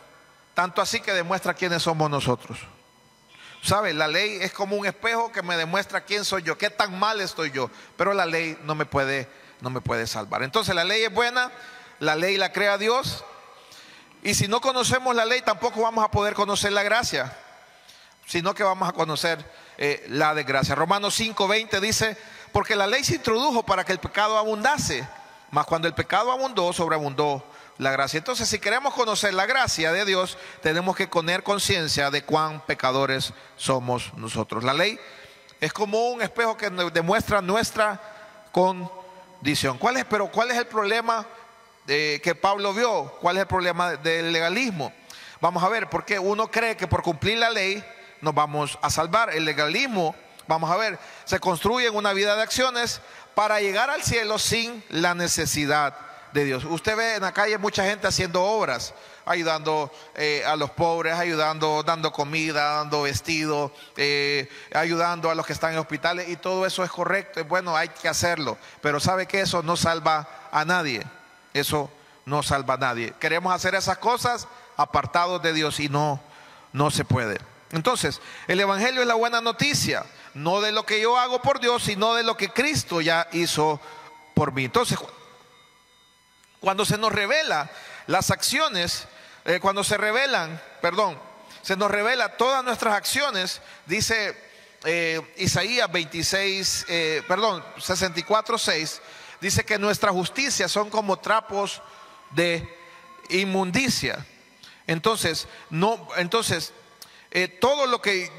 tanto así que demuestra quiénes somos nosotros. ¿Sabe? La ley es como un espejo que me demuestra quién soy yo, qué tan mal estoy yo, pero la ley no me puede salvar. Entonces la ley es buena, la ley la crea Dios, y si no conocemos la ley tampoco vamos a poder conocer la gracia, sino que vamos a conocer la desgracia. Romanos 5:20 dice: porque la ley se introdujo para que el pecado abundase, mas cuando el pecado abundó, sobreabundó la gracia. Entonces, si queremos conocer la gracia de Dios, tenemos que tener conciencia de cuán pecadores somos nosotros. La ley es como un espejo que demuestra nuestra condición. ¿Cuál es el problema que Pablo vio? ¿Cuál es el problema del legalismo? Vamos a ver, porque uno cree que por cumplir la ley nos vamos a salvar. El legalismo, vamos a ver, se construye en una vida de acciones para llegar al cielo sin la necesidad de Dios. Usted ve en la calle mucha gente haciendo obras, ayudando a los pobres, dando comida, dando vestido, ayudando a los que están en hospitales, y todo eso es correcto, es bueno, hay que hacerlo, pero sabe que eso no salva a nadie. Eso no salva a nadie. Queremos hacer esas cosas apartados de Dios y no se puede. Entonces, el evangelio es la buena noticia, no de lo que yo hago por Dios, sino de lo que Cristo ya hizo por mí. Entonces, cuando se nos revela las acciones, se nos revela todas nuestras acciones, dice Isaías 64:6, dice que nuestras justicias son como trapos de inmundicia. Entonces, todo lo que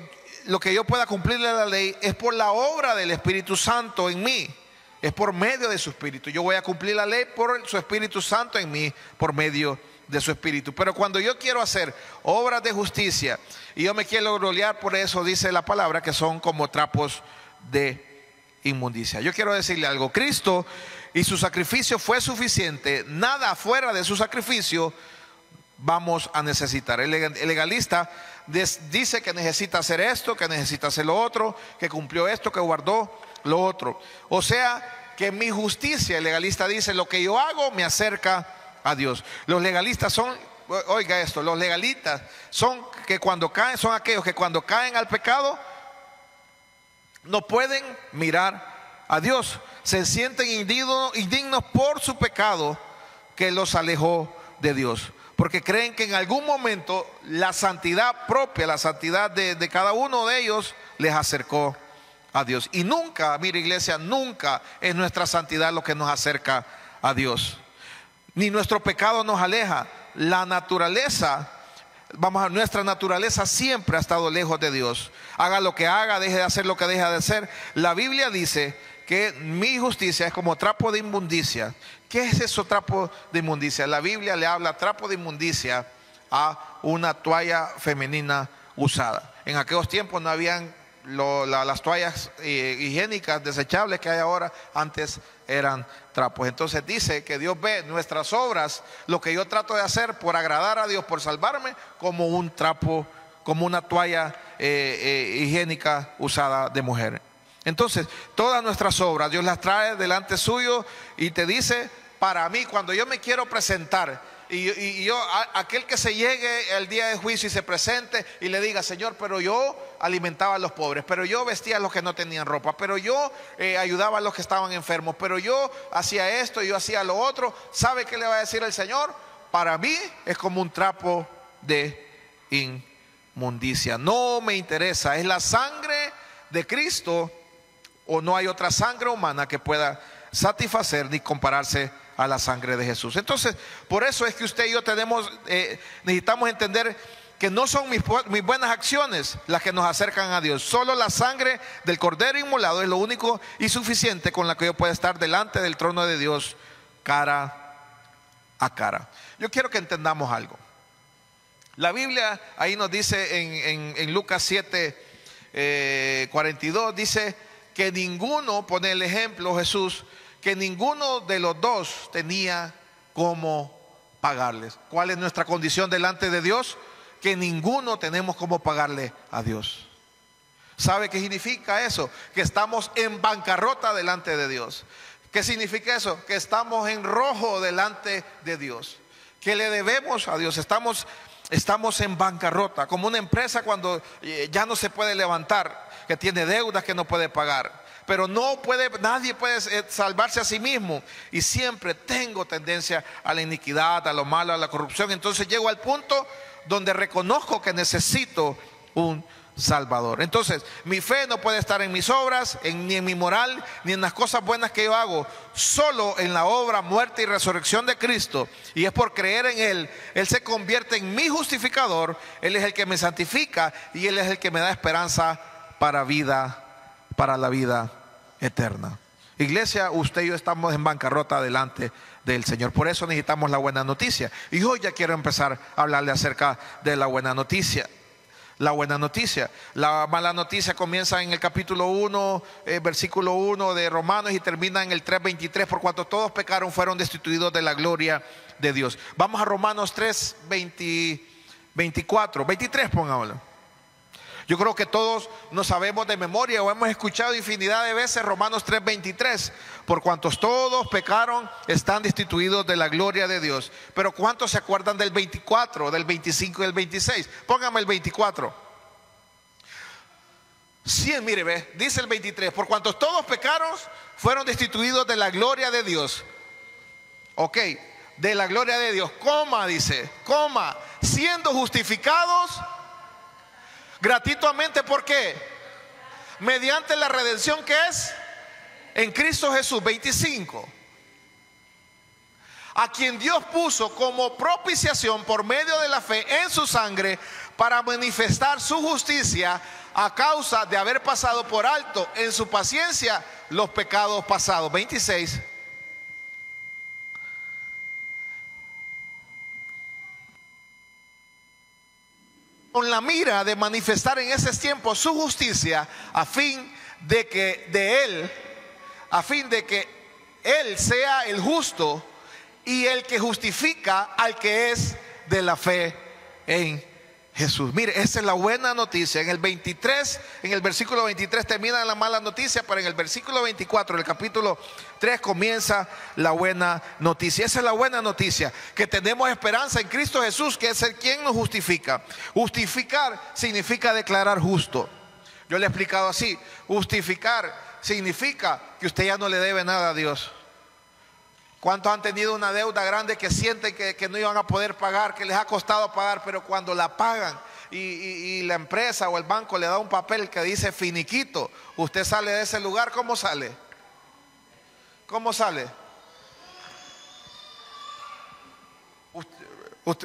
yo pueda cumplirle a la ley es por la obra del Espíritu Santo en mí, es por medio de su Espíritu. Yo voy a cumplir la ley por su Espíritu Santo en mí, por medio de su Espíritu. Pero cuando yo quiero hacer obras de justicia y yo me quiero gloriar por eso, dice la palabra que son como trapos de inmundicia. Yo quiero decirle algo: Cristo y su sacrificio fue suficiente. Nada fuera de su sacrificio vamos a necesitar. El legalista dice que necesita hacer esto, que necesita hacer lo otro, que cumplió esto, que guardó lo otro. O sea que mi justicia, el legalista dice, lo que yo hago me acerca a Dios. Los legalistas son oiga esto, los legalistas son aquellos que cuando caen al pecado no pueden mirar a Dios, se sienten indignos por su pecado que los alejó de Dios, porque creen que en algún momento la santidad propia, la santidad de cada uno de ellos les acercó a Dios. Y nunca, mire iglesia, nunca es nuestra santidad lo que nos acerca a Dios, ni nuestro pecado nos aleja. La naturaleza, nuestra naturaleza siempre ha estado lejos de Dios. Haga lo que haga, deje de hacer lo que deja de hacer. La Biblia dice que mi justicia es como trapo de inmundicia. ¿Qué es eso, trapo de inmundicia? La Biblia le habla trapo de inmundicia a una toalla femenina usada. En aquellos tiempos no habían las toallas higiénicas desechables que hay ahora, antes eran trapos. Entonces dice que Dios ve nuestras obras, lo que yo trato de hacer por agradar a Dios, por salvarme, como un trapo, como una toalla higiénica usada de mujer. Entonces todas nuestras obras Dios las trae delante suyo y te dice: para mí, cuando yo me quiero presentar, y yo, aquel que se llegue el día de juicio y se presente y le diga: Señor, pero yo alimentaba a los pobres, pero yo vestía a los que no tenían ropa, pero yo ayudaba a los que estaban enfermos, pero yo hacía esto y yo hacía lo otro, ¿sabe qué le va a decir el Señor? Para mí es como un trapo de inmundicia. No me interesa, es la sangre de Cristo, o no hay otra sangre humana que pueda satisfacer ni compararse a la sangre de Jesús. Entonces, por eso es que usted y yo necesitamos entender que no son mis buenas acciones las que nos acercan a Dios. Solo la sangre del Cordero inmolado es lo único y suficiente con la que yo pueda estar delante del trono de Dios cara a cara. Yo quiero que entendamos algo. La Biblia ahí nos dice en Lucas 7, 42, dice que ninguno, pone el ejemplo Jesús, que ninguno de los dos tenía cómo pagarles. ¿Cuál es nuestra condición delante de Dios? Que ninguno tenemos cómo pagarle a Dios. ¿Sabe qué significa eso? Que estamos en bancarrota delante de Dios. ¿Qué significa eso? Que estamos en rojo delante de Dios, que le debemos a Dios. Estamos en bancarrota, como una empresa cuando ya no se puede levantar, que tiene deudas que no puede pagar. Pero nadie puede salvarse a sí mismo. Y siempre tengo tendencia a la iniquidad, a lo malo, a la corrupción. Entonces llego al punto donde reconozco que necesito un Salvador. Entonces mi fe no puede estar en mis obras, ni en mi moral, ni en las cosas buenas que yo hago. Solo en la obra, muerte y resurrección de Cristo. Y es por creer en Él. Él se convierte en mi justificador. Él es el que me santifica y Él es el que me da esperanza para la vida eterna. Iglesia, usted y yo estamos en bancarrota delante del Señor. Por eso necesitamos la buena noticia. Y hoy ya quiero empezar a hablarle acerca de la buena noticia. La buena noticia. La mala noticia comienza en el capítulo 1, versículo 1 de Romanos, y termina en el 3:23. Por cuanto todos pecaron, fueron destituidos de la gloria de Dios. Vamos a Romanos 3, 24, 23, pongámoslo. Yo creo que todos nos sabemos de memoria o hemos escuchado infinidad de veces Romanos 3:23. Por cuantos todos pecaron, están destituidos de la gloria de Dios. Pero ¿cuántos se acuerdan del 24, del 25 y del 26? Póngame el 24. Sí, mire, ve, dice el 23. Por cuantos todos pecaron, fueron destituidos de la gloria de Dios. Ok, de la gloria de Dios, dice, siendo justificados gratuitamente. ¿Por qué? Mediante la redención que es en Cristo Jesús. 25. A quien Dios puso como propiciación por medio de la fe en su sangre, para manifestar su justicia a causa de haber pasado por alto en su paciencia los pecados pasados. 26. Con la mira de manifestar en ese tiempo su justicia, a fin de que Él sea el justo y el que justifica al que es de la fe en Jesús. Mire, esa es la buena noticia. En el 23, en el versículo 23 termina la mala noticia, pero en el versículo 24 del capítulo 3 comienza la buena noticia. Esa es la buena noticia, que tenemos esperanza en Cristo Jesús, que es el quien nos justifica. Justificar significa declarar justo. Yo le he explicado así: justificar significa que usted ya no le debe nada a Dios. ¿Cuántos han tenido una deuda grande que sienten que no iban a poder pagar, que les ha costado pagar, pero cuando la pagan y la empresa o el banco le da un papel que dice finiquito, usted sale de ese lugar? ¿Cómo sale? ¿Cómo sale?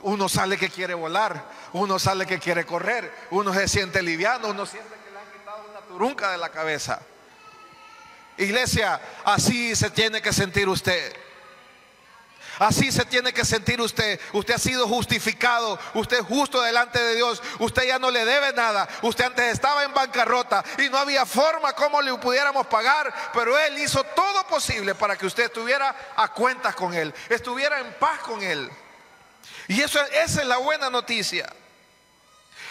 Uno sale que quiere volar, uno sale que quiere correr, uno se siente liviano, uno siente que le han quitado una turunca de la cabeza. Iglesia, así se tiene que sentir usted. Así se tiene que sentir usted. Usted ha sido justificado. Usted es justo delante de Dios. Usted ya no le debe nada. Usted antes estaba en bancarrota y no había forma como le pudiéramos pagar, pero Él hizo todo posible para que usted estuviera a cuentas con Él, estuviera en paz con Él. Y esa es la buena noticia,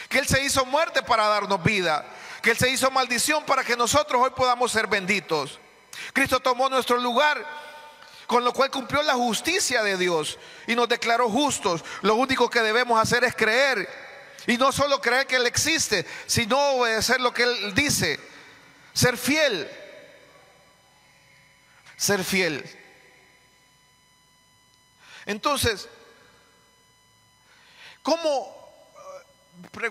que Él se hizo muerte para darnos vida, que Él se hizo maldición para que nosotros hoy podamos ser benditos. Cristo tomó nuestro lugar, con lo cual cumplió la justicia de Dios y nos declaró justos. Lo único que debemos hacer es creer, y no solo creer que Él existe, sino obedecer lo que Él dice, ser fiel. Ser fiel. Entonces,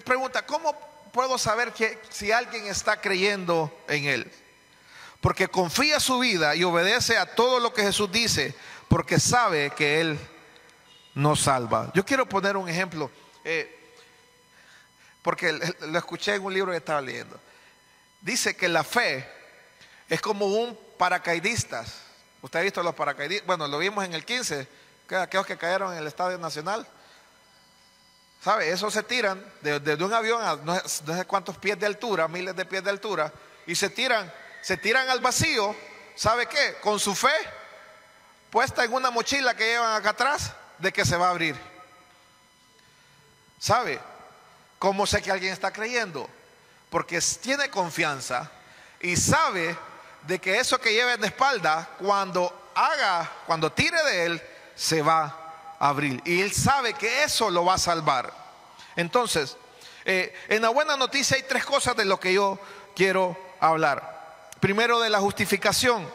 pregunta, ¿cómo puedo saber si alguien está creyendo en Él? Porque confía su vida y obedece a todo lo que Jesús dice, porque sabe que Él nos salva. Yo quiero poner un ejemplo, porque lo escuché en un libro que estaba leyendo. Dice que la fe es como un paracaidistas. ¿Usted ha visto los paracaidistas? Bueno, lo vimos en el 15, aquellos que cayeron en el Estadio Nacional. ¿Sabe? Esos se tiran desde un avión a no sé cuántos pies de altura, miles de pies de altura, y se tiran al vacío. ¿Sabe qué? Con su fe puesta en una mochila que llevan acá atrás, de que se va a abrir. ¿Sabe? ¿Cómo sé que alguien está creyendo? Porque tiene confianza y sabe de que eso que lleva en la espalda, cuando tire de él, se va a abrir. Y él sabe que eso lo va a salvar. Entonces, en la buena noticia hay tres cosas de lo que yo quiero hablar. Primero, de la justificación.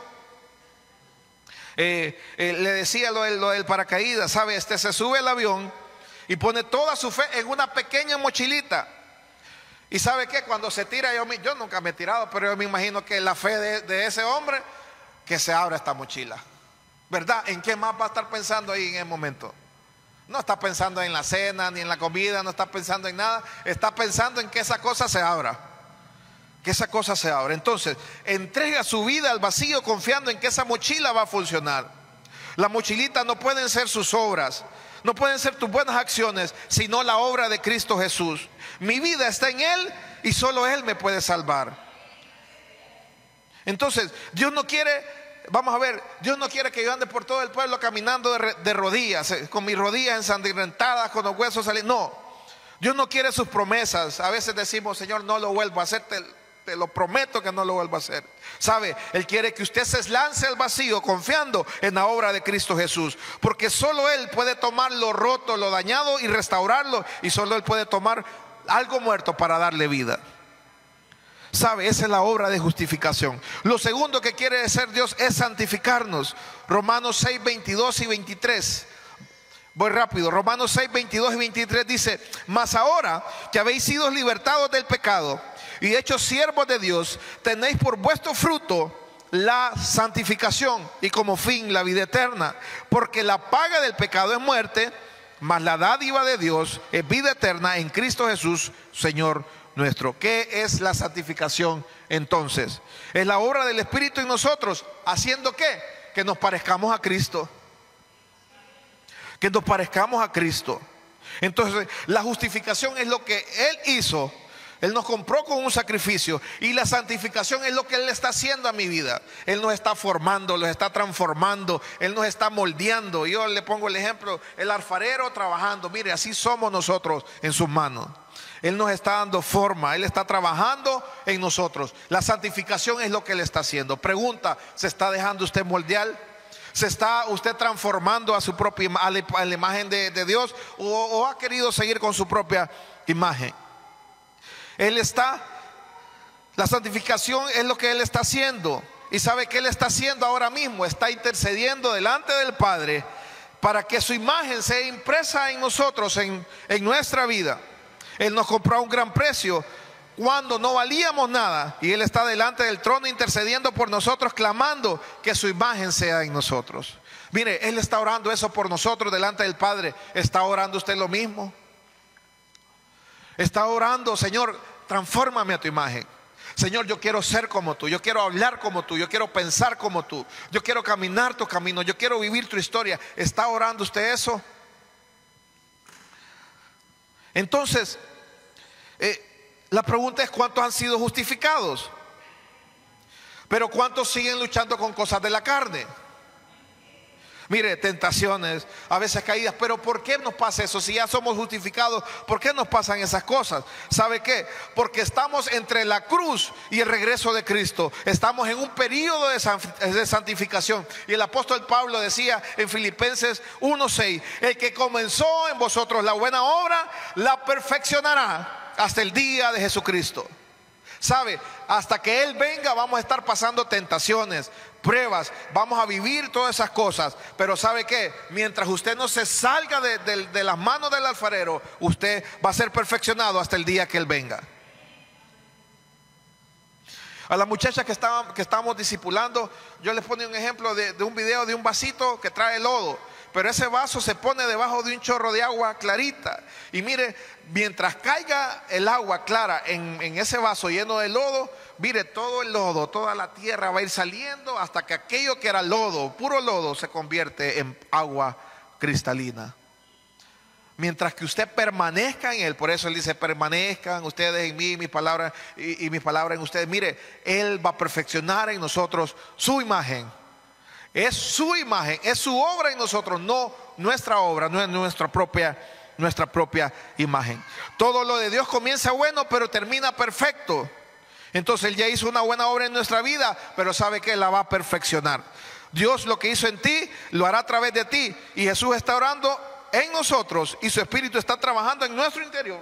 Le decía lo del paracaídas, ¿sabe? Se sube al avión y pone toda su fe en una pequeña mochilita. Y ¿sabe qué? Cuando se tira, yo nunca me he tirado, pero yo me imagino que la fe de ese hombre, que se abra esta mochila, ¿verdad? ¿En qué más va a estar pensando ahí en el momento? No está pensando en la cena, ni en la comida, no está pensando en nada. Está pensando en que esa cosa se abra. Que esa cosa se abra. Entonces, entrega su vida al vacío confiando en que esa mochila va a funcionar. La mochilita no pueden ser sus obras, no pueden ser tus buenas acciones, sino la obra de Cristo Jesús. Mi vida está en Él y solo Él me puede salvar. Entonces, Dios no quiere, vamos a ver, Dios no quiere que yo ande por todo el pueblo caminando de rodillas, con mis rodillas ensangrentadas, con los huesos saliendo. No, Dios no quiere sus promesas. A veces decimos, Señor, no lo vuelvo a hacer, te lo prometo que no lo vuelvo a hacer. ¿Sabe? Él quiere que usted se lance al vacío confiando en la obra de Cristo Jesús, porque solo Él puede tomar lo roto, lo dañado y restaurarlo, y solo Él puede tomar algo muerto para darle vida. ¿Sabe? Esa es la obra de justificación. Lo segundo que quiere hacer Dios es santificarnos. Romanos 6, 22 y 23. Voy rápido. Romanos 6, 22 y 23 dice: mas ahora que habéis sido libertados del pecado y hechos siervos de Dios, tenéis por vuestro fruto la santificación y como fin la vida eterna. Porque la paga del pecado es muerte, mas la dádiva de Dios es vida eterna en Cristo Jesús, Señor nuestro. ¿Qué es la santificación entonces? Es la obra del Espíritu en nosotros, haciendo ¿qué? Que nos parezcamos a Cristo. Que nos parezcamos a Cristo. Entonces, la justificación es lo que Él hizo, Él nos compró con un sacrificio. Y la santificación es lo que Él está haciendo a mi vida. Él nos está formando, nos está transformando, Él nos está moldeando. Yo le pongo el ejemplo, el alfarero trabajando. Mire, así somos nosotros en sus manos. Él nos está dando forma, Él está trabajando en nosotros. La santificación es lo que Él está haciendo. Pregunta, ¿se está dejando usted moldear? ¿Se está usted transformando a su propia a la imagen de Dios? ¿O ha querido seguir con su propia imagen? La santificación es lo que Él está haciendo. Y sabe que Él está haciendo ahora mismo. Está intercediendo delante del Padre para que su imagen sea impresa en nosotros, en nuestra vida. Él nos compró a un gran precio cuando no valíamos nada. Y Él está delante del trono intercediendo por nosotros, clamando que su imagen sea en nosotros. Mire, Él está orando eso por nosotros delante del Padre. ¿Está orando usted lo mismo? Está orando, Señor, transfórmame a tu imagen. Señor, yo quiero ser como tú, yo quiero hablar como tú, yo quiero pensar como tú, yo quiero caminar tu camino, yo quiero vivir tu historia. ¿Está orando usted eso? Entonces, la pregunta es: ¿cuántos han sido justificados? Pero ¿cuántos siguen luchando con cosas de la carne? Mire, tentaciones, a veces caídas. Pero ¿por qué nos pasa eso? Si ya somos justificados, ¿por qué nos pasan esas cosas? ¿Sabe qué? Porque estamos entre la cruz y el regreso de Cristo. Estamos en un periodo de santificación. Y el apóstol Pablo decía en Filipenses 1:6: el que comenzó en vosotros la buena obra, la perfeccionará hasta el día de Jesucristo. ¿Sabe? Hasta que Él venga vamos a estar pasando tentaciones, pruebas, vamos a vivir todas esas cosas. Pero ¿sabe qué? Mientras usted no se salga de las manos del alfarero, usted va a ser perfeccionado hasta el día que Él venga. A la muchacha que estábamos discipulando, yo les ponía un ejemplo de un video de un vasito que trae lodo. Pero ese vaso se pone debajo de un chorro de agua clarita. Y mire, mientras caiga el agua clara en ese vaso lleno de lodo, mire, todo el lodo, toda la tierra va a ir saliendo hasta que aquello que era lodo, puro lodo, se convierte en agua cristalina. Mientras que usted permanezca en Él, por eso Él dice: permanezcan ustedes en mí, mis palabras y mis palabras en ustedes. Mire, Él va a perfeccionar en nosotros su imagen. Es su imagen, es su obra en nosotros, no nuestra obra, no es nuestra propia imagen. Todo lo de Dios comienza bueno, pero termina perfecto. Entonces Él ya hizo una buena obra en nuestra vida, pero sabe que la va a perfeccionar. Dios lo que hizo en ti, lo hará a través de ti. Y Jesús está orando en nosotros y su Espíritu está trabajando en nuestro interior,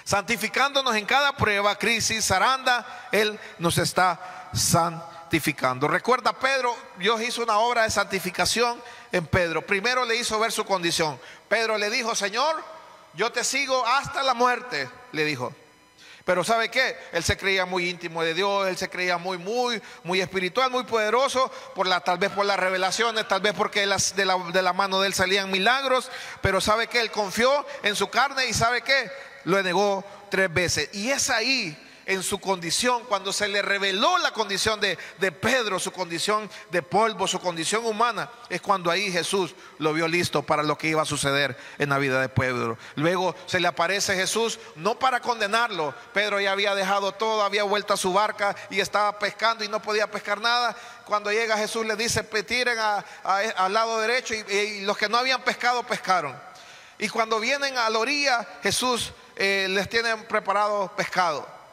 santificándonos en cada prueba, crisis, zaranda. Él nos está santificando. Recuerda Pedro, Dios hizo una obra de santificación en Pedro. Primero le hizo ver su condición. Pedro le dijo: Señor, yo te sigo hasta la muerte, le dijo. Pero ¿sabe qué? Él se creía muy íntimo de Dios, él se creía muy espiritual, muy poderoso, tal vez por las revelaciones, tal vez porque de la mano de él salían milagros. Pero ¿sabe qué? Él confió en su carne y ¿sabe qué? Lo negó 3 veces. Y es ahí, en su condición, cuando se le reveló la condición de Pedro, su condición de polvo, su condición humana, es cuando ahí Jesús lo vio listo para lo que iba a suceder en la vida de Pedro. Luego se le aparece Jesús, no para condenarlo. Pedro ya había dejado todo, había vuelto a su barca y estaba pescando y no podía pescar nada. Cuando llega Jesús le dice: tiren al lado derecho, y los que no habían pescado, pescaron. Y cuando vienen a la orilla, Jesús les tiene preparado pescado.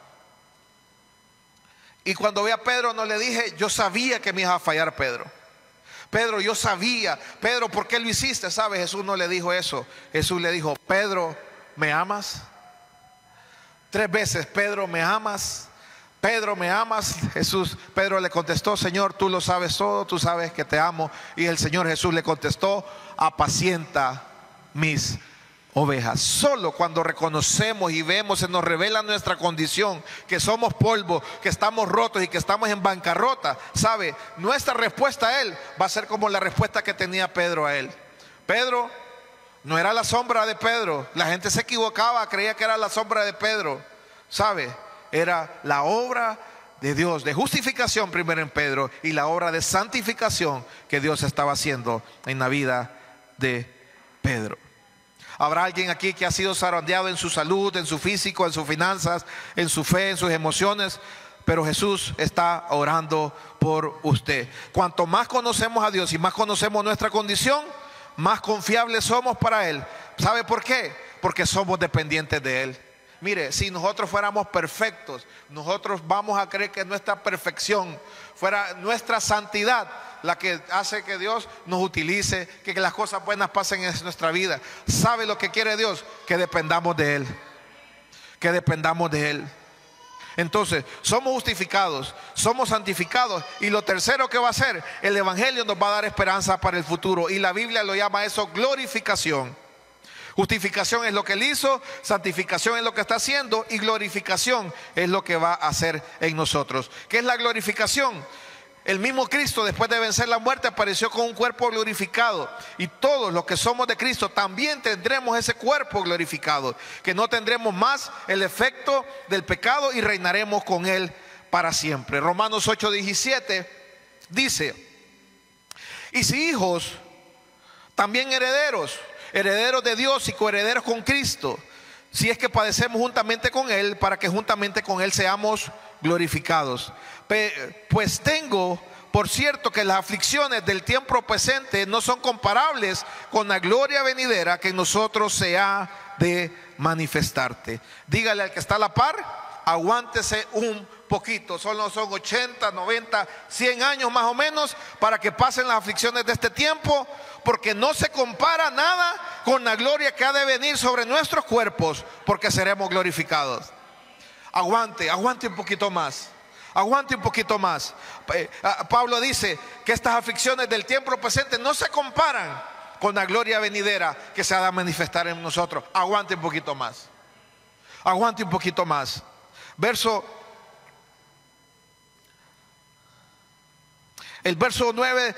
Y cuando ve a Pedro, no le dije: yo sabía que me iba a fallar, Pedro. Pedro, yo sabía. Pedro, ¿por qué lo hiciste? ¿Sabe? Jesús no le dijo eso. Jesús le dijo: Pedro, ¿me amas? 3 veces: Pedro, ¿me amas? Pedro, ¿me amas? Pedro le contestó: Señor, tú lo sabes todo, tú sabes que te amo. Y el Señor Jesús le contestó: apacienta mis ovejas. Solo cuando reconocemos y vemos, se nos revela nuestra condición, que somos polvo, que estamos rotos y que estamos en bancarrota. ¿Sabe? Nuestra respuesta a Él va a ser como la respuesta que tenía Pedro a Él. Pedro no era la sombra de Pedro. La gente se equivocaba, creía que era la sombra de Pedro. ¿Sabe? Era la obra de Dios, de justificación primero en Pedro, y la obra de santificación que Dios estaba haciendo en la vida de Pedro. Habrá alguien aquí que ha sido zarandeado en su salud, en su físico, en sus finanzas, en su fe, en sus emociones. Pero Jesús está orando por usted. Cuanto más conocemos a Dios y más conocemos nuestra condición, más confiables somos para Él. ¿Sabe por qué? Porque somos dependientes de Él. Mire, si nosotros fuéramos perfectos, nosotros vamos a creer que nuestra perfección fuera nuestra santidad la que hace que Dios nos utilice, que las cosas buenas pasen en nuestra vida. ¿Sabe lo que quiere Dios? Que dependamos de Él. Que dependamos de Él. Entonces, somos justificados, somos santificados. Y lo tercero que va a hacer, el Evangelio nos va a dar esperanza para el futuro. Y la Biblia lo llama eso glorificación. Justificación es lo que Él hizo, santificación es lo que está haciendo, y glorificación es lo que va a hacer en nosotros. ¿Qué es la glorificación? El mismo Cristo, después de vencer la muerte, apareció con un cuerpo glorificado. Y todos los que somos de Cristo también tendremos ese cuerpo glorificado, que no tendremos más el efecto del pecado y reinaremos con Él para siempre. Romanos 8:17 dice: y si hijos, también herederos, herederos de Dios y coherederos con Cristo, si es que padecemos juntamente con Él, para que juntamente con Él seamos glorificados. Pues tengo por cierto que las aflicciones del tiempo presente no son comparables con la gloria venidera que en nosotros se ha de manifestarte. Dígale al que está a la par: aguántese un poquito. Solo son 80, 90, 100 años más o menos para que pasen las aflicciones de este tiempo, porque no se compara nada con la gloria que ha de venir sobre nuestros cuerpos, porque seremos glorificados. Aguante un poquito más. Aguante un poquito más. Pablo dice que estas aflicciones del tiempo presente no se comparan con la gloria venidera que se ha de manifestar en nosotros. Aguante un poquito más. Aguante un poquito más. El verso 9,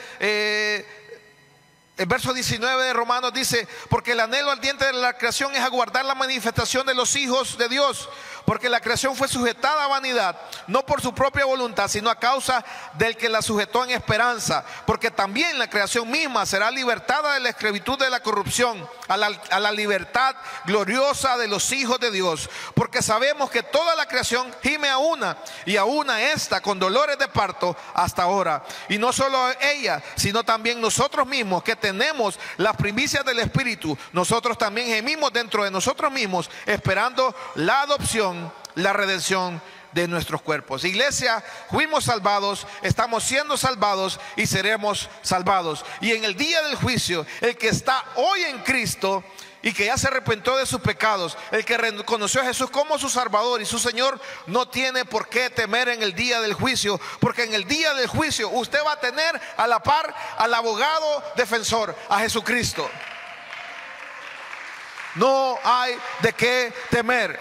el verso 19 de Romanos dice: porque el anhelo ardiente de la creación es aguardar la manifestación de los hijos de Dios, porque la creación fue sujetada a vanidad, no por su propia voluntad, sino a causa del que la sujetó en esperanza. Porque también la creación misma será libertada de la esclavitud de la corrupción a la libertad gloriosa de los hijos de Dios. Porque sabemos que toda la creación gime a una, y a una esta con dolores de parto hasta ahora. Y no solo ella, sino también nosotros mismos, que tenemos las primicias del Espíritu, nosotros también gemimos dentro de nosotros mismos, esperando la adopción, la redención de nuestros cuerpos. Iglesia, fuimos salvados, estamos siendo salvados y seremos salvados. Y en el día del juicio, el que está hoy en Cristo y que ya se arrepintió de sus pecados, el que reconoció a Jesús como su Salvador y su Señor, no tiene por qué temer en el día del juicio, porque en el día del juicio usted va a tener a la par al abogado defensor, a Jesucristo. No hay de qué temer.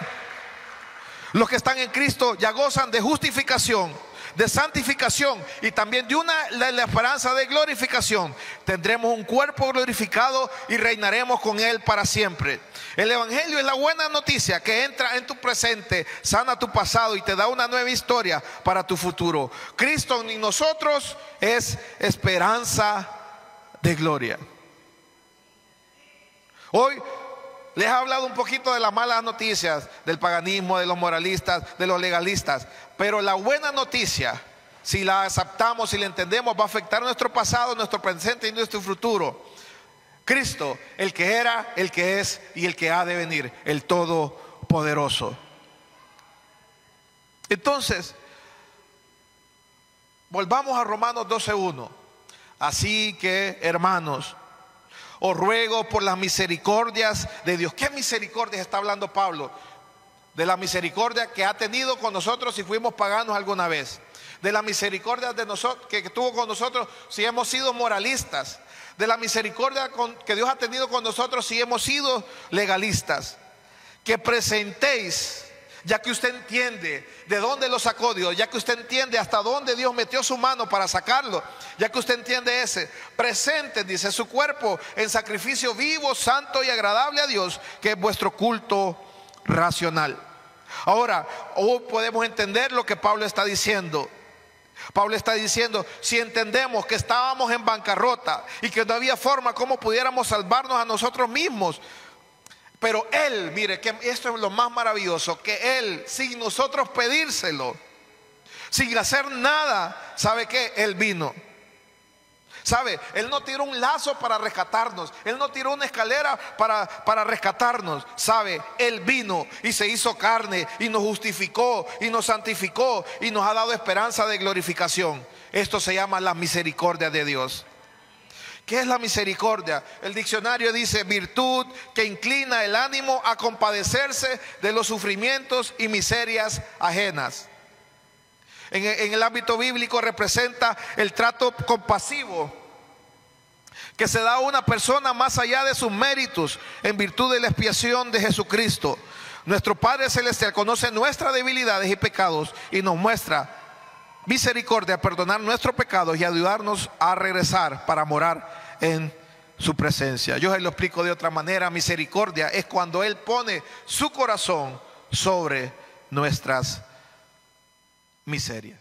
Los que están en Cristo ya gozan de justificación, de santificación y también de la esperanza de glorificación. Tendremos un cuerpo glorificado y reinaremos con Él para siempre. El Evangelio es la buena noticia que entra en tu presente, sana tu pasado y te da una nueva historia para tu futuro. Cristo en nosotros es esperanza de gloria. Hoy les he hablado un poquito de las malas noticias, del paganismo, de los moralistas, de los legalistas. Pero la buena noticia, si la aceptamos, si la entendemos, va a afectar nuestro pasado, nuestro presente y nuestro futuro. Cristo, el que era, el que es y el que ha de venir, el Todopoderoso. Entonces, volvamos a Romanos 12:1. Así que, hermanos, os ruego por las misericordias de Dios. ¿Qué misericordias está hablando Pablo? De la misericordia que ha tenido con nosotros si fuimos paganos alguna vez. De la misericordia de nosotros, que tuvo con nosotros si hemos sido moralistas. De la misericordia que Dios ha tenido con nosotros si hemos sido legalistas. Que presentéis, ya que usted entiende de dónde lo sacó Dios, ya que usted entiende hasta dónde Dios metió su mano para sacarlo, ya que usted entiende presente, dice, su cuerpo en sacrificio vivo, santo y agradable a Dios, que es vuestro culto racional. Ahora, hoy podemos entender lo que Pablo está diciendo. Pablo está diciendo: si entendemos que estábamos en bancarrota y que no había forma como pudiéramos salvarnos a nosotros mismos, Pero Él, mire, que esto es lo más maravilloso, que Él, sin nosotros pedírselo, sin hacer nada, ¿sabe qué? Él vino. ¿Sabe? Él no tiró un lazo para rescatarnos. Él no tiró una escalera para rescatarnos. ¿Sabe? Él vino y se hizo carne y nos justificó y nos santificó y nos ha dado esperanza de glorificación. Esto se llama la misericordia de Dios. ¿Qué es la misericordia? El diccionario dice: virtud que inclina el ánimo a compadecerse de los sufrimientos y miserias ajenas. En el ámbito bíblico representa el trato compasivo que se da a una persona más allá de sus méritos en virtud de la expiación de Jesucristo. Nuestro Padre Celestial conoce nuestras debilidades y pecados y nos muestra misericordia, perdonar nuestros pecados y ayudarnos a regresar para morar en su presencia. Yo se lo explico de otra manera. Misericordia es cuando Él pone su corazón sobre nuestras miserias.